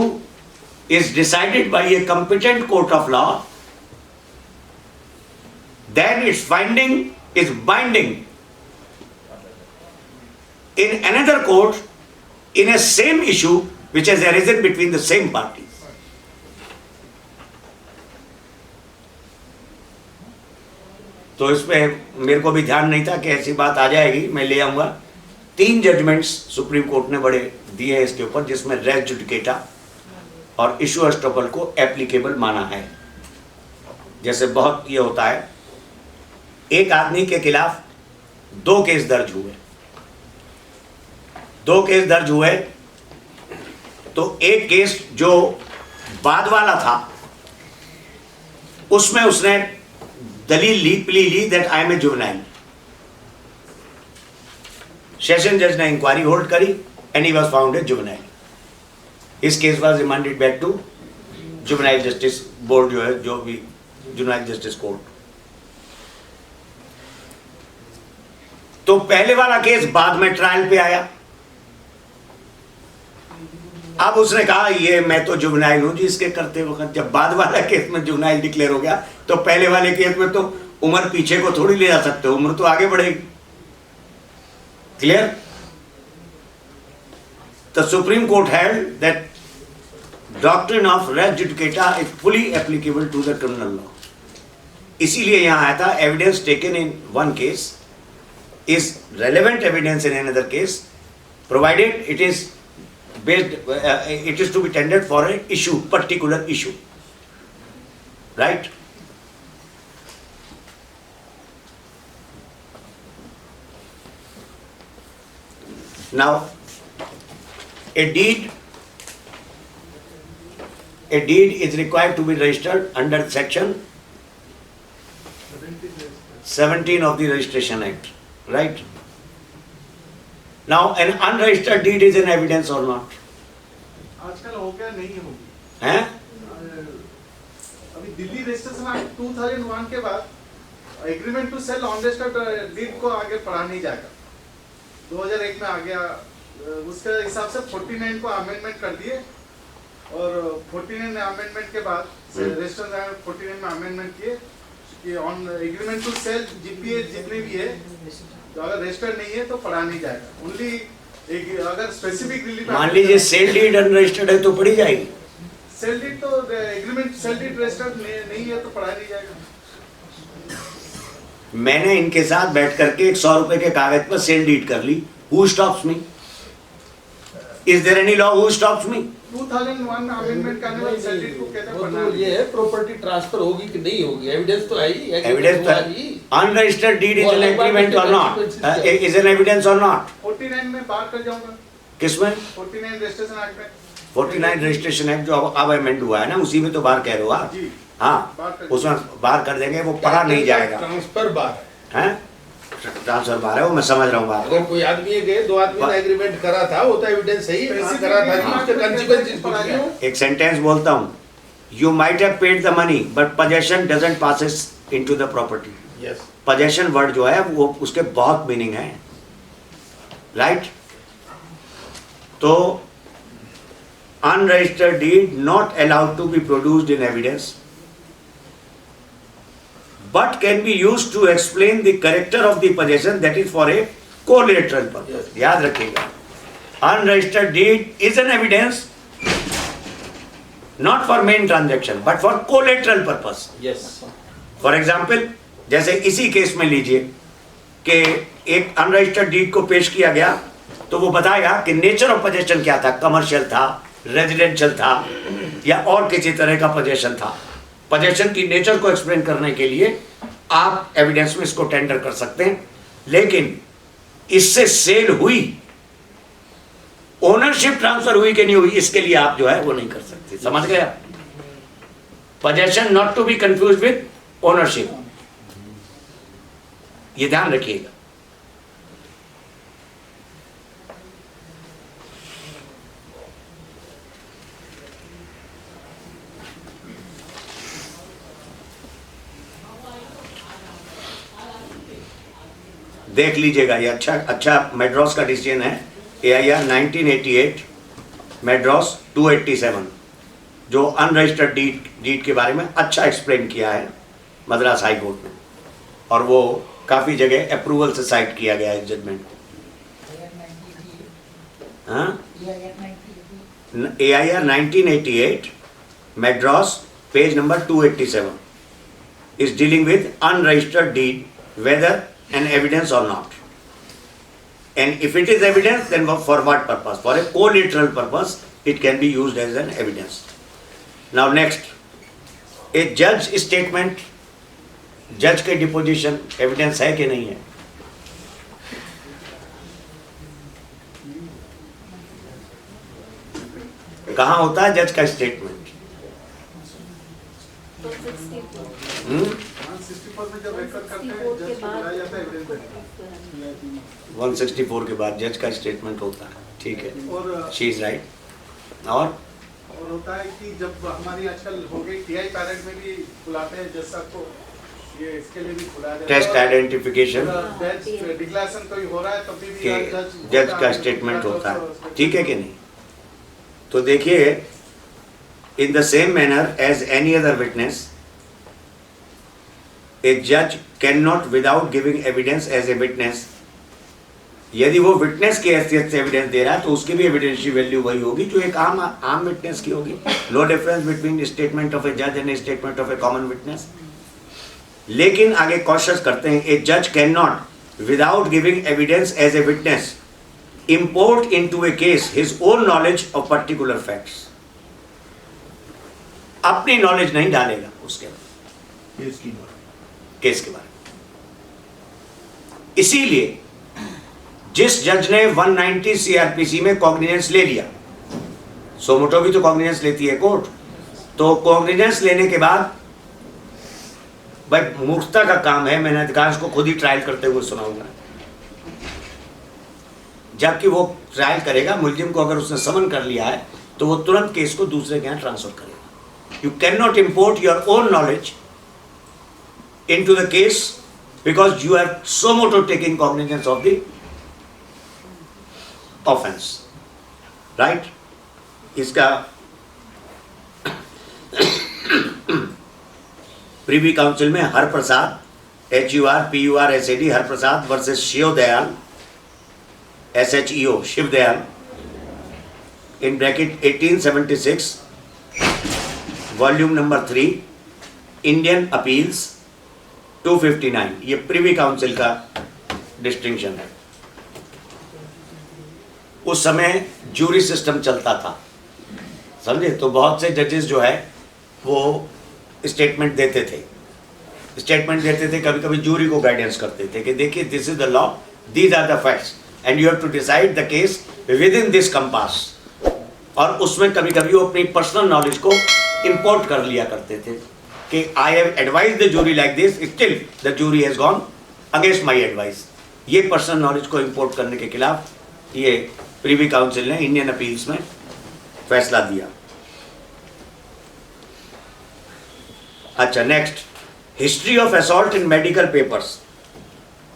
A: is decided by a competent court of law, then its finding is binding in another court in a same issue which has arisen between the same parties. तो इसमें मेरे को भी ध्यान नहीं था कि ऐसी बात आ जाएगी, मैं ले आऊंगा। 3 जजमेंट्स सुप्रीम कोर्ट ने बड़े दिए हैं इसके ऊपर, जिसमें रेस जुडिकेटा और इशू एस्टॉपल को एप्लीकेबल माना है। जैसे बहुत ये होता है, एक आदमी के खिलाफ 2 केस दर्ज हुए, 2 केस दर्ज हुए, तो एक केस जो बाद वाला था उसमें उसने दलील ली, प्ली ली that I am a juvenile. Session जज ने इंक्वायरी होल्ड करी and he was found a juvenile. इस case was remanded back to juvenile justice board, जो है जो भी जुवेनाइल जस्टिस कोर्ट। तो पहले वाला केस बाद में ट्रायल पे आया। अब उसने कहा ये मैं तो जुवेनाइल हूं जी इसके करते वक्त। जब बाद वाला केस में जुवेनाइल डिक्लेयर हो गया तो पहले वाले केस में तो उम्र पीछे को थोड़ी ले जा सकते हो, उम्र तो आगे बढ़ेगी। Clear? The Supreme Court held that doctrine of res judicata is fully applicable to the criminal law. इसीलिए यहां आया था evidence taken in one case is relevant evidence in another case, provided it is based, it is to be tendered for an issue, particular issue, right? Now, a deed is required to be registered under section 17 of the Registration Act. Right? Now, an unregistered deed is an evidence or not?
B: आजकल हो गया नहीं होगी
A: हैं?
B: अभी Delhi registration act 2001 के बाद agreement to sell unregistered deed को आगे पढ़ा नहीं जाएगा। 2001 में आ गया, उसके हिसाब से 49 को अमेंडमेंट कर दिए और 49 अमेंडमेंट के बाद रजिस्ट्रेशन एक्ट 49 में अमेंडमेंट किए कि on agreement to sell GPA जितने भी है तो अगर रजिस्टर्ड नहीं है तो पढ़ा नहीं जाएगा। ओनली अगर स्पेसिफिक रिलीफ,
A: मान लीजिए सेल डीड अनरजिस्टर्ड है तो पढ़ी जाएगी।
B: सेल डीड तो एग्रीमेंट सेल डीड रजिस्टर्ड नहीं है तो पढ़ा नहीं जाएगा।
A: मैंने इनके साथ बैठ करके 100 रुपए के कागज पर सेल डीड कर ली। Who stops me? Is there any law who stops me?
B: 2001 amendment करने वाले सेल डीड को कहते हैं पढ़ना।
D: तो ये है प्रॉपर्टी ट्रांसफर होगी कि नहीं होगी, एविडेंस तो आएगी।
A: एविडेंस तो unregistered deed is an agreement or not, is an evidence or not?
B: 49 में बात कर जाऊंगा।
A: किसमें?
B: 49 रजिस्ट्रेशन एक्ट में।
A: 49 रजिस्ट्रेशन एक्ट जो अब अमेंड हुआ है ना, उसी में तो बाहर कह रहे हो आप?
B: जी।
A: हाँ, उसमें बाहर कर देंगे, वो पढ़ा नहीं जाएगा।
D: ट्रांसफर बार
A: हैं? ट्रांसफर बार है वो, मैं समझ रहा हूँ बात।
D: अगर कोई आदमी गए, 2 आदमी ने एग्रीमेंट करा था, वो तो एविडेंस सही है, करा था कि उसके कंसीक्वेंसेस कुछ क्या है।
A: एक सेंटेंस बोलता हूँ, you might have paid the money but possession doesn't passes into the property.
D: Yes,
A: possession word जो है वो उसके बहुत मीनिंग है, राइट? तो unregistered deed not allowed to be produced in evidence but can be used to explain the character of the possession, that is for a collateral purpose. याद रखिएगा, unregistered deed is an evidence not for main transaction but for collateral purpose.
D: Yes.
A: For example, जैसे इसी case में लीजिए कि एक unregistered deed को पेश किया गया तो वो बताएगा कि नेचर ऑफ पोजेशन क्या था, कमर्शियल था, रेजिडेंशियल था या और किसी तरह का पोजेशन था। पोजेशन की नेचर को एक्सप्लेन करने के लिए आप एविडेंस में इसको टेंडर कर सकते हैं, लेकिन इससे सेल हुई, ओनरशिप ट्रांसफर हुई कि नहीं हुई, इसके लिए आप जो है वो नहीं कर सकते। समझ गए आप? Possession not to be confused with ownership, ये ध्यान रखिएगा। देख लीजिएगा, ये अच्छा मेड्रॉस का डिसीजन है, AIR 1988 मेड्रॉस 287, जो अनरजिस्टर्ड डीड के बारे में अच्छा एक्सप्लेन किया है मद्रास हाई कोर्ट में, और वो काफ़ी जगह अप्रूवल से साइट किया गया है जजमेंट को। हाँ, AIR 1988 Madras page number 287 is dealing with unregistered deed, whether an evidence or not. And if it is evidence, then for what purpose? For a collateral purpose, it can be used as an evidence. Now next, a judge statement, जज के deposition evidence है कि नहीं है? कहाँ होता है जज का स्टेटमेंट?
B: 164 में जब रेफर करते हैं जज को बुलाया जाता है एविडेंस देने।
A: 164 के बाद जज का स्टेटमेंट होता है, ठीक है,
B: और
A: शी इज राइट। और
B: होता है कि जब हमारी आजकल हो गई TI पैरेड में भी बुलाते हैं जज साहब को, ये इसके लिए भी बुलाया जाता है।
A: टेस्ट आइडेंटिफिकेशन
B: डिक्लेरेशन कोई हो रहा है तब भी
A: जज का स्टेटमेंट होता है, ठीक है कि नहीं? तो देखिए, in the same manner as any other witness, a जज can not without giving evidence as a witness, यदि वो विटनेस की हैसियत से एविडेंस दे रहा है तो उसकी भी एविडेंशियल वैल्यू वही होगी जो एक आम विटनेस की होगी। No difference between statement of a जज and statement of a common witness. लेकिन आगे कॉशियस करते हैं, ए जज can not without giving evidence as a witness import into a case his own knowledge of particular facts. अपनी knowledge नहीं डालेगा उसके केस के बारे में। इसीलिए जिस जज ने 190 CRPC में कॉग्निजेंस ले लिया, सोमोटो भी तो कॉग्निजेंस लेती है कोर्ट, तो कॉग्निजेंस लेने के बाद भाई मूर्खता का काम है, मैंने अधिकांश को खुद ही ट्रायल करते हुए सुनाऊंगा। जबकि वो ट्रायल करेगा, मुलजिम को अगर उसने समन कर लिया है तो वो तुरंत केस को दूसरे के यहाँ ट्रांसफर करेगा। You can not import your own knowledge into the case because you have suo motu taking cognizance of the offence, right? इसका प्रीवी काउंसिल में Har Prasad HUR PUR SAD Har Prasad versus Shiv Dayal SHEO Shiv Dayal in bracket 1876 volume number 3 Indian Appeals 259, ये Privy council का distinction है। उस समय jury system चलता था, समझे? तो बहुत से जजेस जो है वो स्टेटमेंट देते थे, कभी कभी जूरी को गाइडेंस करते थे कि देखिए this is the law, these are the facts and you have to decide the case within this compass. और उसमें कभी कभी वो अपनी पर्सनल नॉलेज को इंपोर्ट कर लिया करते थे कि I have advised the jury like this, still the jury has gone against my advice. ये पर्सनल नॉलेज को इंपोर्ट करने के खिलाफ ये प्रीवी काउंसिल ने इंडियन अपील्स में फैसला दिया। अच्छा, next, history of assault in medical papers.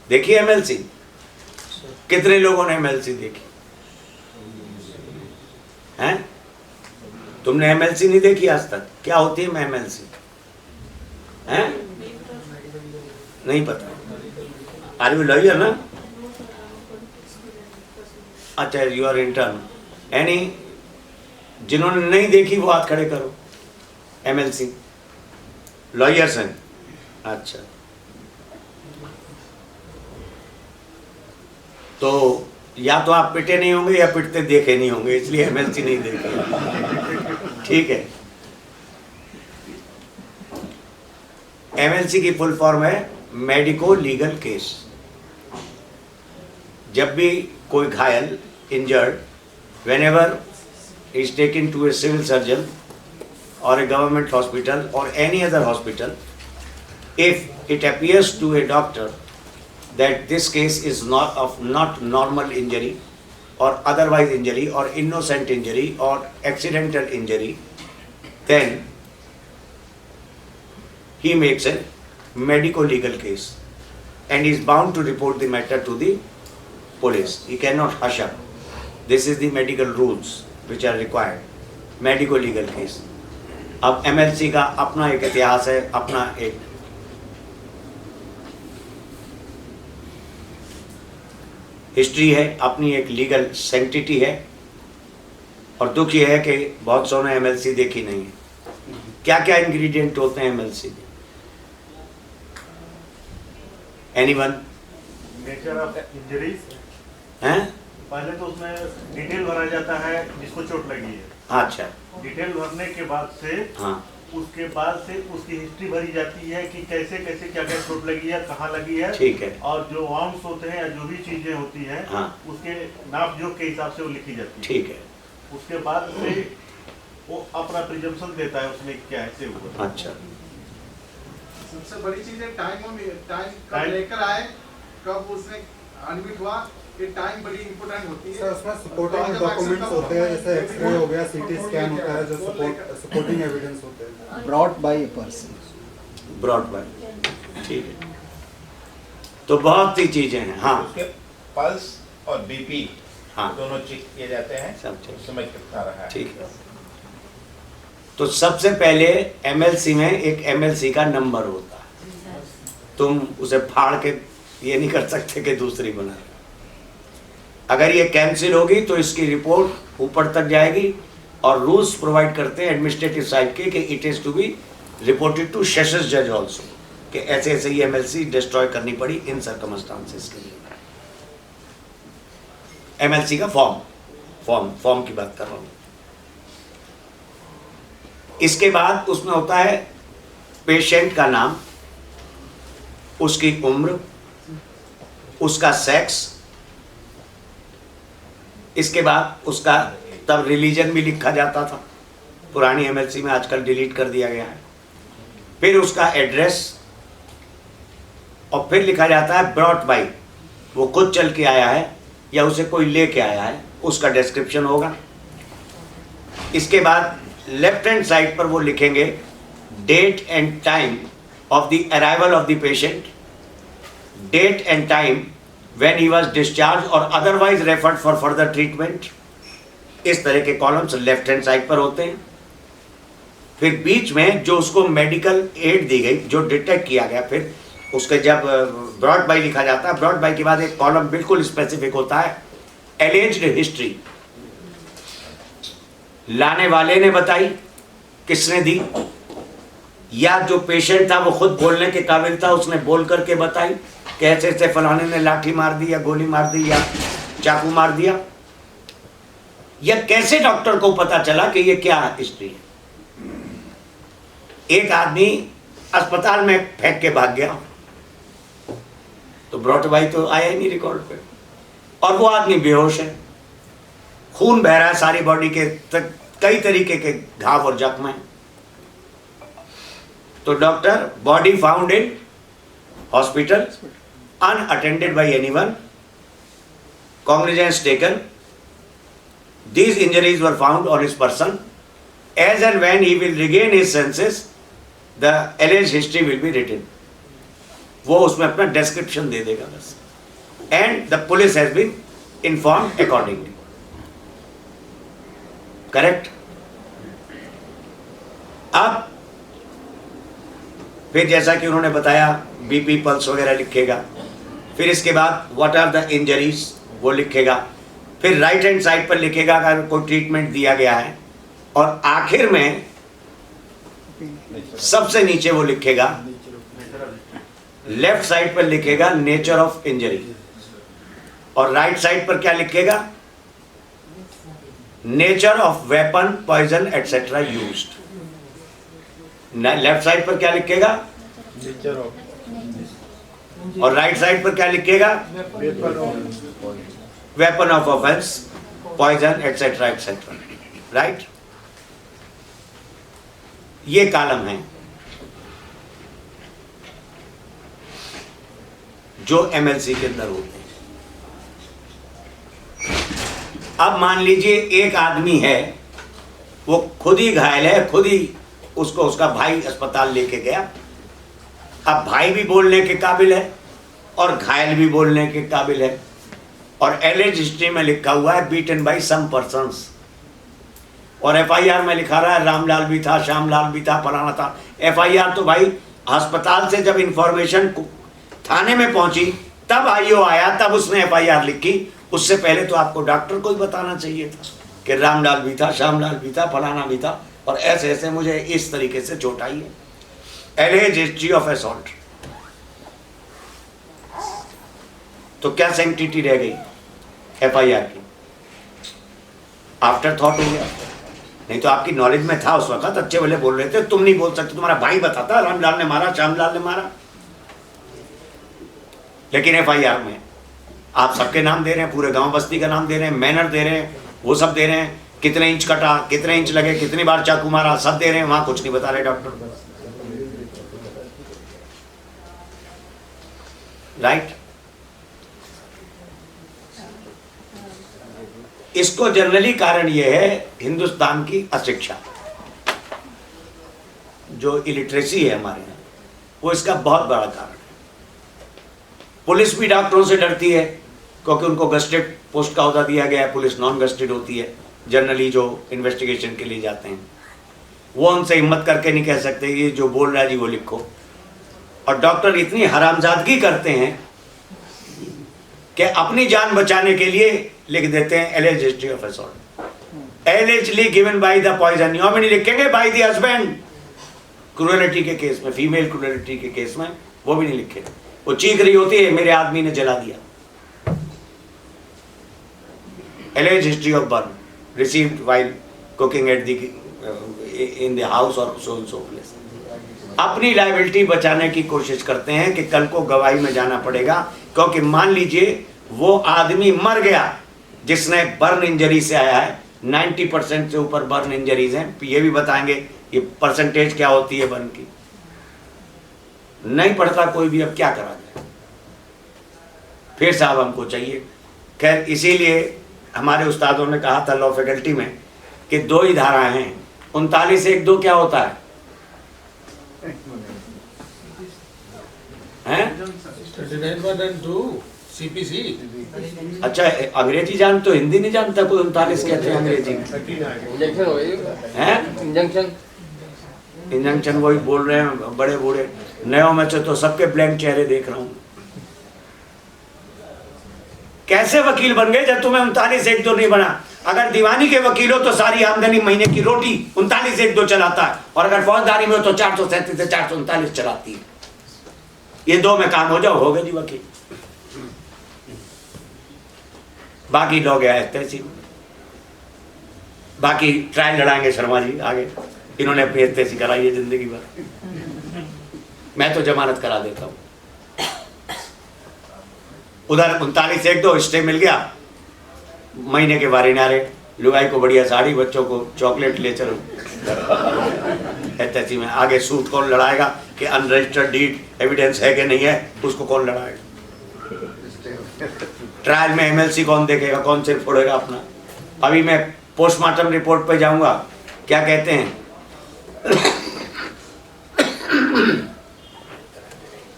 A: देखिए MLC, कितने लोगों ने MLC देखी हैं? तुमने MLC नहीं देखी आज तक? क्या होती है MLC? हैं? नहीं पता? आर यू लॉयर ना? अच्छा, यू आर इंटर्न। यानी जिन्होंने नहीं देखी वो हाथ खड़े करो। MLC लॉयर्स हैं? अच्छा, तो या तो आप पिटे नहीं होंगे या पिटते देखे नहीं होंगे, इसलिए MLC नहीं देखे। ठीक है, MLC की फुल फॉर्म है मेडिको लीगल केस। जब भी कोई घायल, injured, whenever he is taken to a civil surgeon or a government hospital or any other hospital, if it appears to a doctor that this case is not normal injury or otherwise injury or innocent injury or accidental injury, then he makes a medico-legal case and is bound to report the matter to the police. He cannot hush up. This is the medical rules which are required. Medico-legal case. अब MLC का अपना एक इतिहास है, अपना एक history है, अपनी एक लीगल सैंक्टिटी है, और दुख ये है कि बहुत सौ ने MLC देखी नहीं है। क्या क्या इंग्रेडिएंट होते हैं MLC में? एनीवन?
H: नेचर ऑफ इंजरीज
A: हैं?
H: पहले तो उसमें डिटेल भरा जाता है जिसको चोट लगी है।
A: अच्छा,
H: डिटेल भरने के बाद से
A: हाँ,
H: उसके बाद से उसकी हिस्ट्री भरी जाती है कि कैसे कैसे क्या क्या चोट लगी है, कहाँ लगी है,
A: ठीक है,
H: और जो वाउंड्स होते हैं या जो भी चीजें होती हैं,
A: हाँ,
H: उसके नाप जोख के हिसाब से वो लिखी जाती है।
A: ठीक है,
H: उसके बाद से वो अपना प्रिजम्पशन देता है उसमें क्या है से हुआ।
A: अच्छा,
B: सबसे बड़ी चीज है टाइम कब
H: टाइम।
B: लेकर आए, कब उसने एडमिट हुआ, ये टाइम बड़ी इंपॉर्टेंट होती है।
I: सर उसमें सपोर्टिंग डॉक्यूमेंट्स होते हैं, जैसे एक्सरे हो गया, CT स्कैन होता है, जो सपोर्टिंग एविडेंस होते हैं।
J: brought by a person।
A: Brought by, ठीक है। तो बहुत सी चीजें हैं। हाँ,
D: उसके पल्स और BP
A: हाँ,
D: दोनों चेक किए जाते हैं,
A: सब ठीक,
D: उस समय कितना रहा है।
A: ठीक है। तो सबसे पहले MLC में एक MLC का नंबर होता है, तुम उसे फाड़ के ये नहीं कर सकते कि दूसरी बना। अगर ये कैंसिल होगी तो इसकी रिपोर्ट ऊपर तक जाएगी, और रूल्स प्रोवाइड करते हैं एडमिनिस्ट्रेटिव साइड के कि it is to be reported to sessions जज आल्सो, कि ऐसे ऐसे ये MLC डिस्ट्रॉय करनी पड़ी इन सर्कमस्टांसेस के लिए। MLC का फॉर्म की बात कर रहा हूँ। इसके बाद उसमें होता है पेशेंट का नाम, उसकी उम्र, उसका सेक्स, इसके बाद उसका, तब रिलीजन भी लिखा जाता था पुरानी MLC में, आजकल डिलीट कर दिया गया है। फिर उसका एड्रेस, और फिर लिखा जाता है ब्रॉट बाय, वो खुद चल के आया है या उसे कोई लेके आया है, उसका डिस्क्रिप्शन होगा। इसके बाद लेफ्ट हैंड साइड पर वो लिखेंगे date and time of the arrival of the patient, date and time when he was discharged or otherwise referred for further treatment। इस तरह के कॉलम्स लेफ्ट हैंड साइड पर होते हैं। फिर बीच में जो उसको मेडिकल एड दी गई, जो डिटेक्ट किया गया, फिर उसके जब ब्रॉड बाय लिखा जाता है, ब्रॉड बाय के बाद एक कॉलम बिल्कुल स्पेसिफिक होता है, एलिज्ड हिस्ट्री, लाने वाले ने बताई, किसने दी, या जो पेशेंट था वो खुद बोलने के काबिल था, उसने बोल करके बताई कैसे से फलाने ने लाठी मार दी या गोली मार दी या चाकू मार दिया, या कैसे डॉक्टर को पता चला कि ये क्या हिस्ट्री है। एक आदमी अस्पताल में फेंक के भाग गया तो ब्रॉट बाय तो आया ही नहीं रिकॉर्ड पे, और वो आदमी बेहोश है, खून बह रहा है सारी बॉडी के, कई तरीके के घाव और जख्म हैं। तो doctor, body found in hospital unattended by anyone, cognizance taken, these injuries were found on his person, as and when he will regain his senses the alleged history will be written। वो उसमें अपना description दे देगा बस, and the police has been informed accordingly। Correct? अब फिर जैसा कि उन्होंने बताया BP पल्स वगैरह लिखेगा, फिर इसके बाद व्हाट आर द इंजरीज वो लिखेगा, फिर राइट हैंड साइड पर लिखेगा अगर कोई ट्रीटमेंट दिया गया है, और आखिर में सबसे नीचे वो लिखेगा, लेफ्ट साइड पर लिखेगा नेचर ऑफ इंजरी, और राइट साइड पर क्या लिखेगा? Nature of weapon, poison etcetera used. Left side पर क्या लिखेगा?
D: नेचर ऑफ,
A: और राइट साइड पर क्या लिखेगा? Weapon of offence, poison etcetera etcetera. Right, ये कॉलम है जो एमएलसी के अंदर होते हैं। अब मान लीजिए एक आदमी है, वो खुद ही घायल है, खुद ही उसको उसका भाई अस्पताल लेके गया। अब भाई भी बोलने के काबिल है और घायल भी बोलने के काबिल है, और एलिज हिस्ट्री में लिखा हुआ है बीटन बाय सम पर्सन्स, और एफआईआर में लिखा रहा है रामलाल भी था, श्यामलाल भी था, फलाना था। एफआईआर तो भाई अस्पताल से जब इंफॉर्मेशन थाने में पहुंची तब आईओ आया, तब उसने एफआईआर लिखी। उससे पहले तो आपको डॉक्टर को ही बताना चाहिए था कि रामलाल भी था, श्यामलाल भी था, फलाना भी था, और ऐसे ऐसे मुझे इस तरीके से चोट आई है। एलिज हिस्ट्री ऑफ असॉल्ट, तो क्या सैंक्टिटी रह गई एफआईआर की? आफ्टर थॉट हो गया। नहीं तो आपकी नॉलेज में था उस वक्त, अच्छे भले बोल रहे थे, तुम नहीं बोल सकते, तुम्हारा भाई बताता रामलाल ने मारा, श्यामलाल ने मारा। लेकिन एफआईआर में आप सबके नाम दे रहे हैं, पूरे गांव बस्ती का नाम दे रहे हैं, मैनर दे रहे हैं, वो सब दे रहे हैं, कितने इंच कटा, कितने इंच लगे, कितनी बार चाकू मारा, सब दे रहे हैं। वहां कुछ नहीं बता रहे डॉक्टर। राइट, इसको जनरली कारण यह है हिंदुस्तान की अशिक्षा, जो इलिटरेसी है हमारे यहाँ, वो इसका बहुत बड़ा कारण है। पुलिस भी डॉक्टरों से डरती है क्योंकि उनको गस्टेड पोस्ट का अहदा दिया गया है, पुलिस नॉन गस्टेड होती है जनरली जो इन्वेस्टिगेशन के लिए जाते हैं। वो उनसे हिम्मत करके नहीं कह सकते ये जो बोल रहा है जी वो लिखो, और डॉक्टर इतनी हरामजादगी करते हैं कि अपनी जान बचाने के लिए लिख देते हैं alleged history of assault, allegedly given by the poison. यहाँ में नहीं लिखेंगे बाय द हस्बैंड, क्रूरलिटी के केस में, फीमेल क्रूरलिटी के केस में वो भी नहीं लिखे। वो चीख रही होती है मेरे आदमी ने जला दिया। Alleged history of burn received while cooking at the in the house और सो एंड सो प्लेस। अपनी लायबिलिटी बचाने की कोशिश करते हैं कि कल को गवाही में जाना पड़ेगा, क्योंकि मान लीजिए वो आदमी मर गया जिसने बर्न इंजरी से आया है। 90% से ऊपर बर्न इंजरीज हैं, ये भी बताएंगे ये परसेंटेज क्या होती है बर्न की। नहीं पढ़ता कोई भी, अब क्या करा जाए, फिर साहब हमको चाहिए। खैर, इसीलिए हमारे उस्तादों ने कहा था लॉ फैकल्टी में कि दो ही धाराएं हैं, 39(1)(2) क्या होता है? हैं?
D: 39(2) CPC।
A: अच्छा, अंग्रेजी जानते हो, हिंदी नहीं जानता कोई? 39 कहते हैं अंग्रेजी में। हैं? इंजंक्शन वही बोल रहे हैं बड़े बूढ़े। नयों में से तो सबके ब्लैंक चेहरे देख रहा हूं। कैसे वकील बन गए जब तुम्हें 39(1)(2) नहीं बना? अगर दीवानी के वकील हो तो सारी आमदनी महीने की रोटी 39(1)(2) चलाता है, और अगर फौजदारी में हो तो 437 से 439 चलाती है। ये दो में काम हो जाओ, हो गए जी वकील। बाकी लोग है तहसील, बाकी ट्रायल लड़ाएंगे शर्मा जी आगे। इन्होंने अपनी तहसी कराई है जिंदगी भर, मैं तो जमानत करा देता हूँ। उधर 39(1)(2) स्टे मिल गया, महीने के बारे नारे, लुगाई को बढ़िया साड़ी, बच्चों को चॉकलेट ले चलो तहसी में। आगे सूट कौन लड़ाएगा कि अनरजिस्टर्ड डीड एविडेंस है कि नहीं है, उसको कौन लड़ाएगा? ट्रायल में एमएलसी कौन देखेगा, कौन सिर फोड़ेगा अपना? अभी मैं पोस्टमार्टम रिपोर्ट पे जाऊंगा, क्या कहते हैं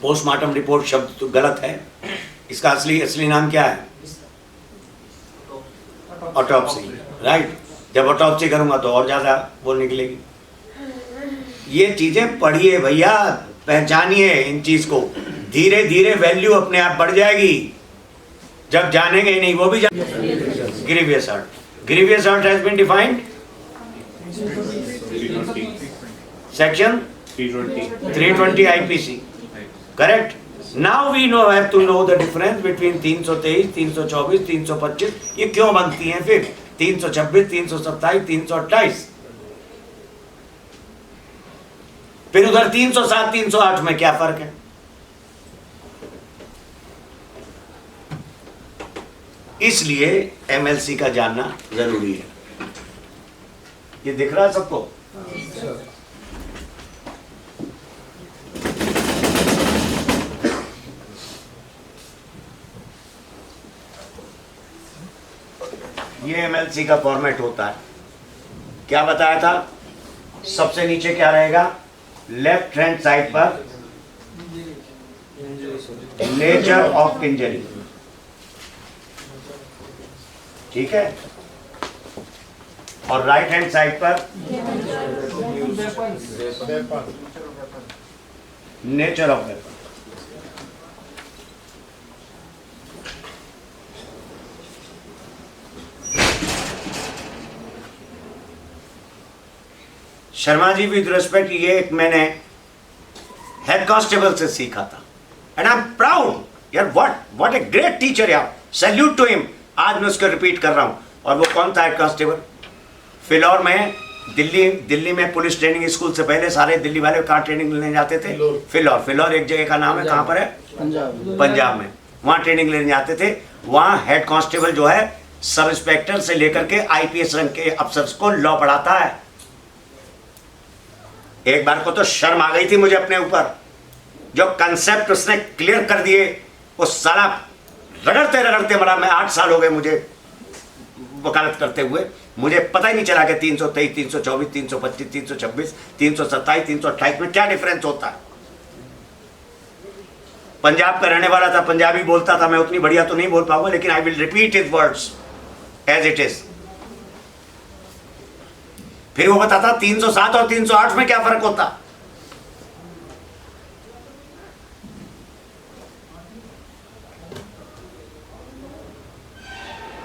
A: पोस्टमार्टम रिपोर्ट शब्द तो गलत है, इसका असली नाम क्या है? ऑटोप्सी। राइट, जब ऑटोप्सी करूंगा तो और ज्यादा बोल निकलेगी। ये चीजें पढ़िए भैया, पहचानिए इन चीज को, धीरे धीरे वैल्यू अपने आप बढ़ जाएगी। जब जानेंगे नहीं वो भी grievous hurt, grievous hurt has been defined Section 320 IPC. Correct? Now we have to know the difference between 323, 324, 325. ये क्यों बनती हैं फिर 326, 327, 328? फिर उधर 307, 308 में क्या फर्क है? इसलिए MLC का जानना जरूरी है। ये दिख रहा है सबको? ये MLC का फॉर्मेट होता है। क्या बताया था? सबसे नीचे क्या रहेगा? लेफ्ट हैंड साइड पर नेचर ऑफ इंजरी, ठीक है, और राइट हैंड साइड पर nature of weapon. Sharma ji, with respect, ये एक मैंने हेड कांस्टेबल से सीखा था एंड आई एम प्राउड यार, व्हाट ए ग्रेट टीचर यार, सैल्यूट टू हिम। आज मैं उसको रिपीट कर रहा हूं। और वो कौन था हेड कांस्टेबल? फिलौर में, दिल्ली में पुलिस ट्रेनिंग स्कूल से पहले सारे दिल्ली वाले कहाँ ट्रेनिंग लेने जाते थे? फिलौर एक जगह का नाम है। कहाँ पर है? पंजाब में। वहाँ ट्रेनिंग लेने जाते थे। वहाँ हेड कांस्टेबल जो है सब इंस्पेक्टर से लेकर के IPS रैंक के अफसर को लॉ पढ़ाता है। एक बार को तो शर्म आ गई थी मुझे अपने ऊपर, जो कंसेप्ट उसने क्लियर कर दिए। वो साला रगड़ते रगड़ते मरा। मैं 8 साल हो गए मुझे वकालत करते हुए, मुझे पता ही नहीं चला कि 323, 324, 325, 326, 327, 328 में क्या डिफरेंस होता है। पंजाब का रहने वाला था, पंजाबी बोलता था। मैं उतनी बढ़िया तो नहीं बोल पाऊंगा, लेकिन I will repeat his words as it is. फिर वो बताता 307 और 308 में क्या फर्क होता।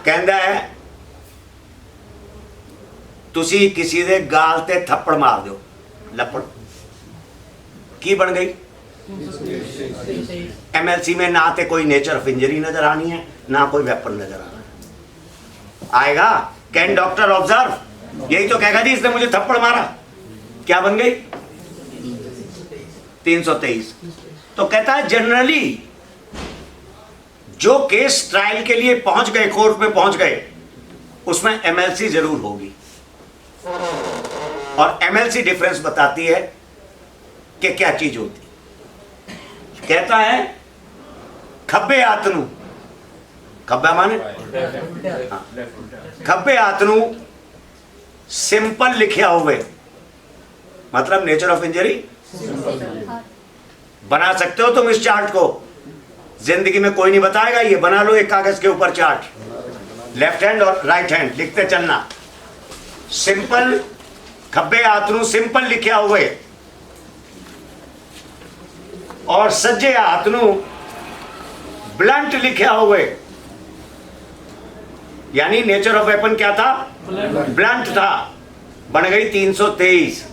A: कहता है तुसी किसी दे गाल ते थप्पड़ मार दो, लपड़ की बन गई। MLC में ना ते कोई नेचर ऑफ इंजरी नजर आनी है, ना कोई वेपन नजर आना आएगा। Can doctor observe? यही तो कहेगा जी इसने मुझे थप्पड़ मारा, क्या बन गई? 323। तो कहता है जनरली जो केस ट्रायल के लिए पहुंच गए, कोर्ट में पहुंच गए, उसमें MLC जरूर होगी। और MLC डिफरेंस बताती है कि क्या चीज होती। कहता है खब्बे आतनू, खब्बा माने खब्बे आतनू सिंपल लिखिया हुए, मतलब नेचर ऑफ इंजरी बना सकते हो तुम इस चार्ट को। जिंदगी में कोई नहीं बताएगा, ये बना लो एक कागज के ऊपर चार्ट, लेफ्ट हैंड और राइट हैंड लिखते चलना। सिंपल खब्बे आतनू सिंपल लिखिया हुए, और सज्जे आतनू ब्लंट लिखिया हुए। यानी नेचर ऑफ वेपन क्या था? ब्लंट था। बन गई 323।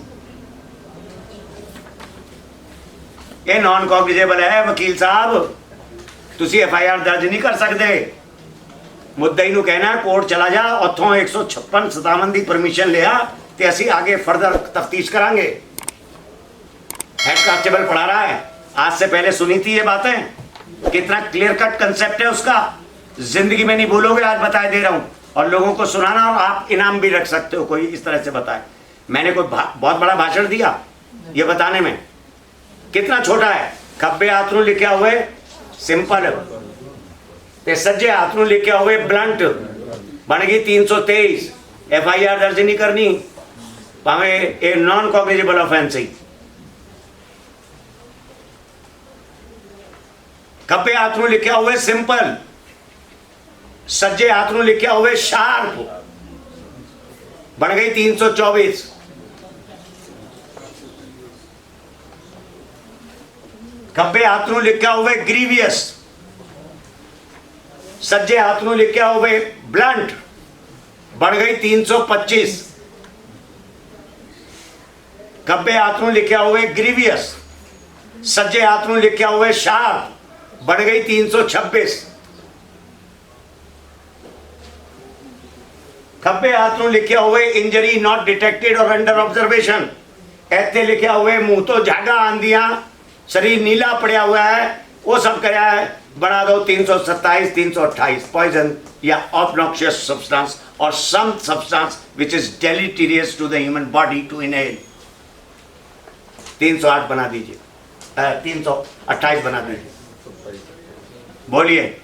A: ये नॉन कॉग्निजेबल है वकील साहब, तुसी FIR दर्ज नहीं कर सकते। मुद्दई नू कहना कोर्ट चला जा, उथों 156 दी परमिशन लिया ते असी आगे फर्दर तफ्तीश करांगे। हेड कांस्टेबल पढ़ा रहा है, आज से पहले सुनी थी ये बातें। कितना क्लियर कट कंसेप्ट है उसका, जिंदगी में नहीं भूलोगे, आज बता दे रहा हूं। और लोगों को सुनाना, और आप इनाम भी रख सकते हो कोई इस तरह से बताए। मैंने कोई बहुत बड़ा भाषण दिया ये बताने में? कितना छोटा है। खब्बे आतनू लिखे हुए सिंपल, ते सज्जे आतनू लिखे हुए ब्लंट। बन गई 323। FIR दर्ज नहीं करनी, भावे ए नॉन कॉग्निजेबल ऑफेंस ही। खब्बे आतनू लिखे हुए सिंपल, सज्जे आतनू लिखे हुए शार्प। बन गई 324। खब्बे हाथों लिखा हुए ग्रीवियस, सज्जे हाथों लिखा हुए ब्लंट। बढ़ गई 325। खब्बे हाथ में लिखे हुए ग्रीवियस, सज्जे हाथ में लिखे हुए शार्प, बढ़ गई 326। खब्बे हाथ में लिखे हुए इंजरी नॉट डिटेक्टेड और अंडर ऑब्जर्वेशन, ऐसे लिखे हुए मुंह तो झागा आंधिया, शरीर नीला पड़ा हुआ है, वो सब क्या है, बढ़ा दो 327, 328। पॉइजन या ऑब्नॉक्शियस सब्सटेंस और some substance which is deleterious to the human body to inhale. 308 बना दीजिए, 328 बना दीजिए। बोलिए,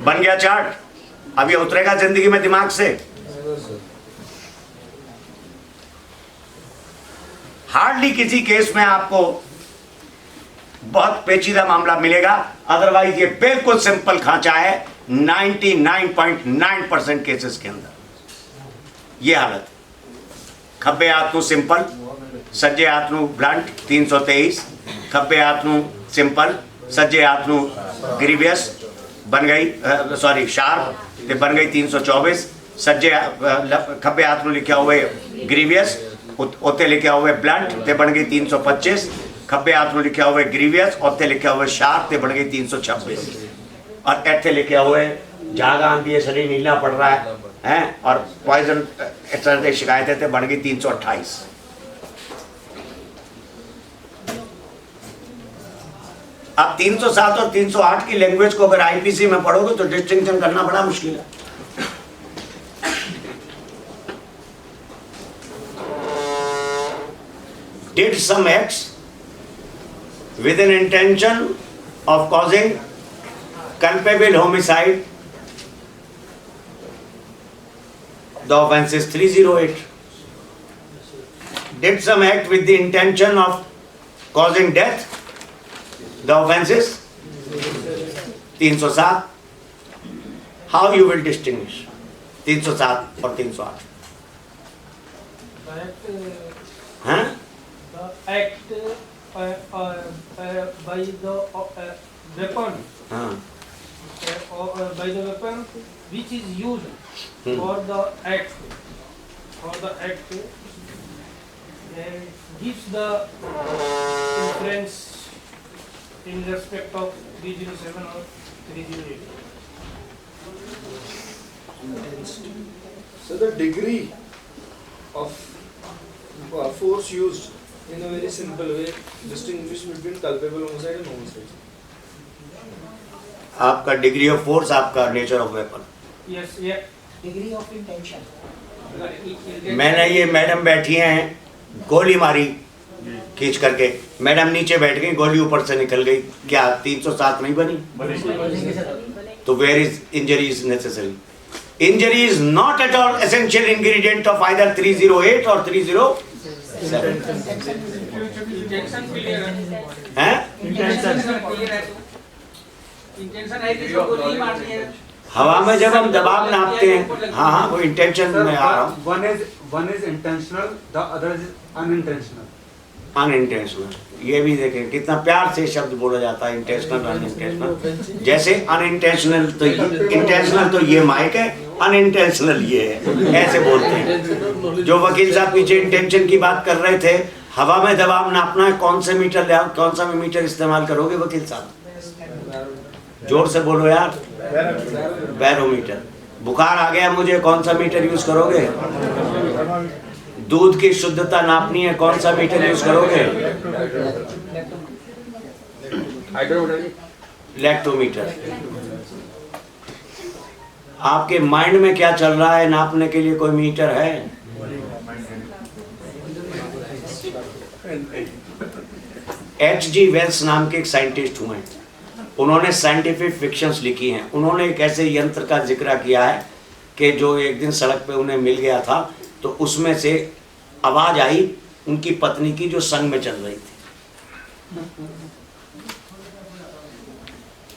A: बन गया चार्ट? अब ये उतरेगा जिंदगी में दिमाग से? हार्डली किसी केस में आपको बहुत पेचीदा मामला मिलेगा, अदरवाइज ये बिल्कुल सिंपल खांचा है 99.9% केसेस के अंदर ये हालत। खब्बे हाथ नु सिंपल, सज्जे हाथ नु ब्लंट 323, खब्बे हाथ नु सिंपल, सज्जे हाथ नु ग्रीवियस बन गई, सॉरी शार्प, ते बन गई 324। सज्जे खब्बे हाथ में लिखे हुए ग्रीवियस, उत्ते लिखे हुए ब्लंट, ते बन गई 325। खब्बे हाथ में लिखे हुए ग्रीवियस, उत्ते लिखे हुए शार्प, ते बन गई 326। और ऐसे लिखे हुए झाग आंधी है, शरीर नीला पड़ रहा है और पॉइजन इस तरह से शिकायतें थे, बन गई 328। अब 307 और 308 की लैंग्वेज को अगर आईपीसी में पढ़ोगे तो डिस्टिंक्शन करना बड़ा मुश्किल है। Did some acts with an intention of causing culpable homicide, the offense is 308. Did some act with the intention of causing death, the offense is 307. How you will distinguish 307 और 308? हाँ?
C: The act by the weapon, by the weapon which is used for the act, gives the inference in respect of 307 or 308.
F: So the degree of force used in a very simple way distinguish between culpable homicide and homicide.
A: आपका degree of force, आपका nature of weapon.
C: Yes, yeah.
E: Degree of intention.
A: मैंने ये madam बैठी हैं, गोली मारी खींच करके, मैडम नीचे बैठ गई, गोली ऊपर से निकल गई, क्या 307 नहीं बनी? तो where is injury is necessary? Injury is not at all essential ingredient of either 308 or 307। हैं? हवा में जब हम दबाव नापते हैं, हाँ वो इंटेंशन में आ रहा हूँ।
I: One is intentional, the other is unintentional.
A: Unintentional, ये भी देखें कितना प्यार से शब्द बोला जाता है, इंटेंशनल अनइंटेंशनल। जैसे अनइंटेंशनल तो इंटेंशनल तो ये माइक है, अनइंटेंशनल ये है, ऐसे बोलते हैं। जो वकील साहब पीछे इंटेंशन की बात कर रहे थे, हवा में दबाव नापना है, कौन सा मीटर इस्तेमाल करोगे वकील साहब? जोर से बोलो यार। बैरोमीटर। बुखार आ गया मुझे, कौन सा मीटर यूज करोगे? दूध की शुद्धता नापनी है, कौन सा मीटर यूज करोगे? लैक्टोमीटर। आपके माइंड में क्या चल रहा है नापने के लिए कोई मीटर है? H.G. वेल्स नाम के एक साइंटिस्ट हुए हैं, उन्होंने साइंटिफिक फिक्शंस लिखी हैं। उन्होंने एक ऐसे यंत्र का जिक्र किया है कि जो एक दिन सड़क पे उन्हें मिल गया था, तो उसमें से आवाज आई उनकी पत्नी की जो संग में चल रही थी।